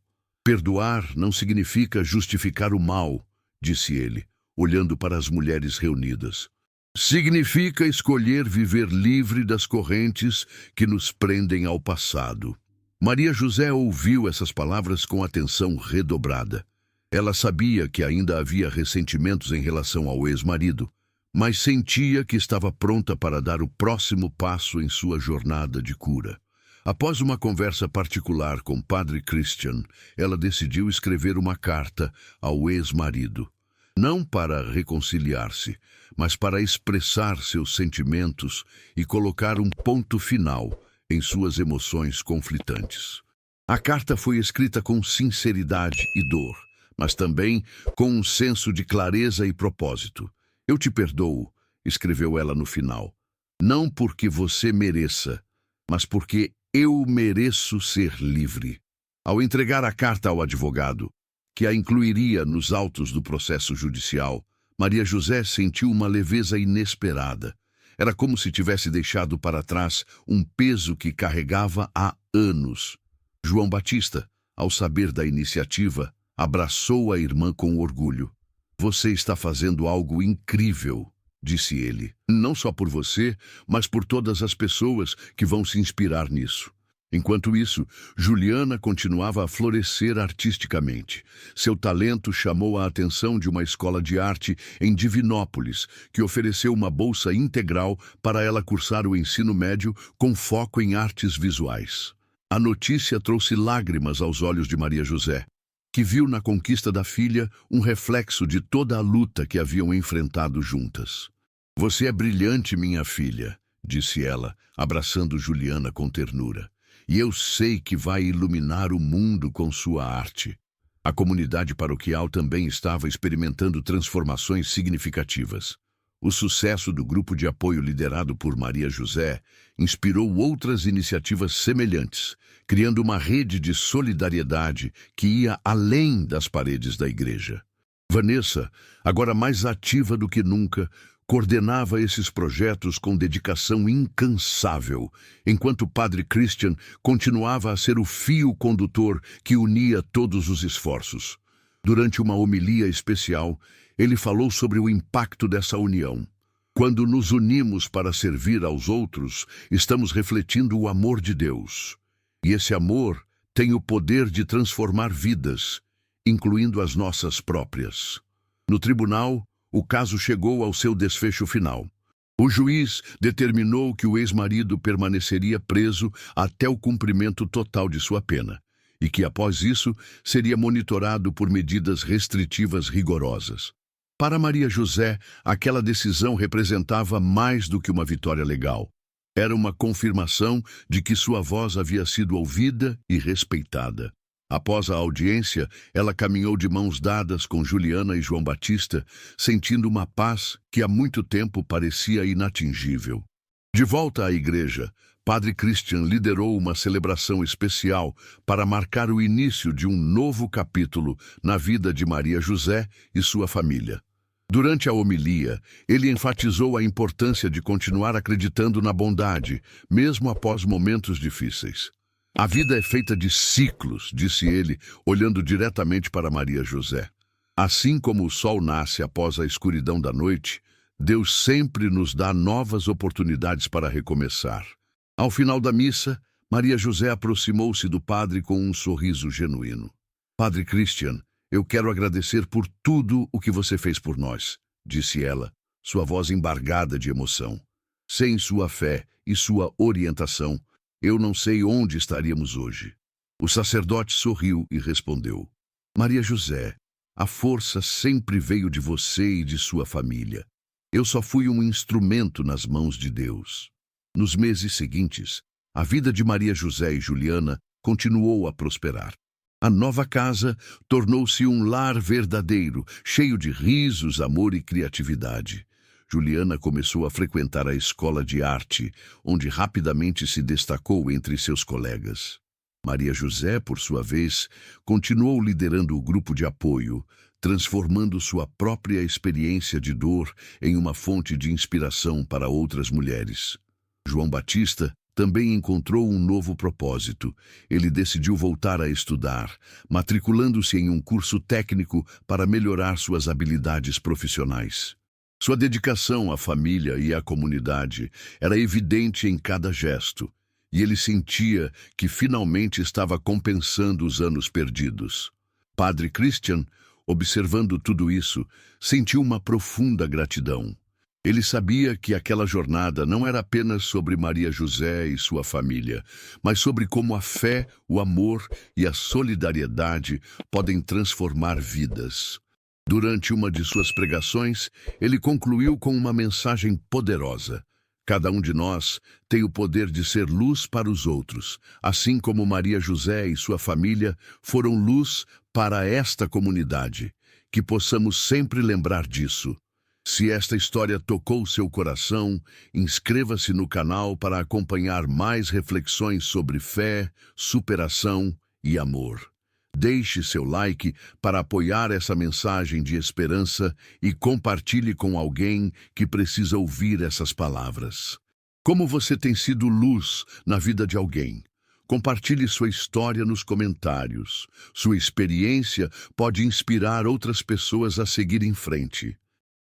Perdoar não significa justificar o mal, disse ele, olhando para as mulheres reunidas. Significa escolher viver livre das correntes que nos prendem ao passado. Maria José ouviu essas palavras com atenção redobrada. Ela sabia que ainda havia ressentimentos em relação ao ex-marido, mas sentia que estava pronta para dar o próximo passo em sua jornada de cura. Após uma conversa particular com Padre Christian, ela decidiu escrever uma carta ao ex-marido. Não para reconciliar-se, mas para expressar seus sentimentos e colocar um ponto final em suas emoções conflitantes. A carta foi escrita com sinceridade e dor, mas também com um senso de clareza e propósito. Eu te perdoo, escreveu ela no final, não porque você mereça, mas porque eu mereço ser livre. Ao entregar a carta ao advogado, que a incluiria nos autos do processo judicial, Maria José sentiu uma leveza inesperada. Era como se tivesse deixado para trás um peso que carregava há anos. João Batista, ao saber da iniciativa, abraçou a irmã com orgulho. Você está fazendo algo incrível, disse ele. Não só por você, mas por todas as pessoas que vão se inspirar nisso. Enquanto isso, Juliana continuava a florescer artisticamente. Seu talento chamou a atenção de uma escola de arte em Divinópolis, que ofereceu uma bolsa integral para ela cursar o ensino médio com foco em artes visuais. A notícia trouxe lágrimas aos olhos de Maria José, que viu na conquista da filha um reflexo de toda a luta que haviam enfrentado juntas. Você é brilhante, minha filha, disse ela, abraçando Juliana com ternura. E eu sei que vai iluminar o mundo com sua arte. A comunidade paroquial também estava experimentando transformações significativas. O sucesso do grupo de apoio liderado por Maria José inspirou outras iniciativas semelhantes, criando uma rede de solidariedade que ia além das paredes da igreja. Vanessa, agora mais ativa do que nunca, coordenava esses projetos com dedicação incansável, enquanto o Padre Christian continuava a ser o fio condutor que unia todos os esforços. Durante uma homilia especial, ele falou sobre o impacto dessa união. Quando nos unimos para servir aos outros, estamos refletindo o amor de Deus. E esse amor tem o poder de transformar vidas, incluindo as nossas próprias. No tribunal, o caso chegou ao seu desfecho final. O juiz determinou que o ex-marido permaneceria preso até o cumprimento total de sua pena, e que, após isso, seria monitorado por medidas restritivas rigorosas. Para Maria José, aquela decisão representava mais do que uma vitória legal. Era uma confirmação de que sua voz havia sido ouvida e respeitada. Após a audiência, ela caminhou de mãos dadas com Juliana e João Batista, sentindo uma paz que há muito tempo parecia inatingível. De volta à igreja, Padre Christian liderou uma celebração especial para marcar o início de um novo capítulo na vida de Maria José e sua família. Durante a homilia, ele enfatizou a importância de continuar acreditando na bondade, mesmo após momentos difíceis. A vida é feita de ciclos, disse ele, olhando diretamente para Maria José. Assim como o sol nasce após a escuridão da noite, Deus sempre nos dá novas oportunidades para recomeçar. Ao final da missa, Maria José aproximou-se do padre com um sorriso genuíno. Padre Christian, eu quero agradecer por tudo o que você fez por nós, disse ela, sua voz embargada de emoção. Sem sua fé e sua orientação, eu não sei onde estaríamos hoje. O sacerdote sorriu e respondeu: Maria José, a força sempre veio de você e de sua família. Eu só fui um instrumento nas mãos de Deus. Nos meses seguintes, a vida de Maria José e Juliana continuou a prosperar. A nova casa tornou-se um lar verdadeiro, cheio de risos, amor e criatividade. Juliana começou a frequentar a escola de arte, onde rapidamente se destacou entre seus colegas. Maria José, por sua vez, continuou liderando o grupo de apoio, transformando sua própria experiência de dor em uma fonte de inspiração para outras mulheres. João Batista também encontrou um novo propósito. Ele decidiu voltar a estudar, matriculando-se em um curso técnico para melhorar suas habilidades profissionais. Sua dedicação à família e à comunidade era evidente em cada gesto, e ele sentia que finalmente estava compensando os anos perdidos. Padre Christian, observando tudo isso, sentiu uma profunda gratidão. Ele sabia que aquela jornada não era apenas sobre Maria José e sua família, mas sobre como a fé, o amor e a solidariedade podem transformar vidas. Durante uma de suas pregações, ele concluiu com uma mensagem poderosa. Cada um de nós tem o poder de ser luz para os outros, assim como Maria José e sua família foram luz para esta comunidade. Que possamos sempre lembrar disso. Se esta história tocou seu coração, inscreva-se no canal para acompanhar mais reflexões sobre fé, superação e amor. Deixe seu like para apoiar essa mensagem de esperança e compartilhe com alguém que precisa ouvir essas palavras. Como você tem sido luz na vida de alguém? Compartilhe sua história nos comentários. Sua experiência pode inspirar outras pessoas a seguir em frente.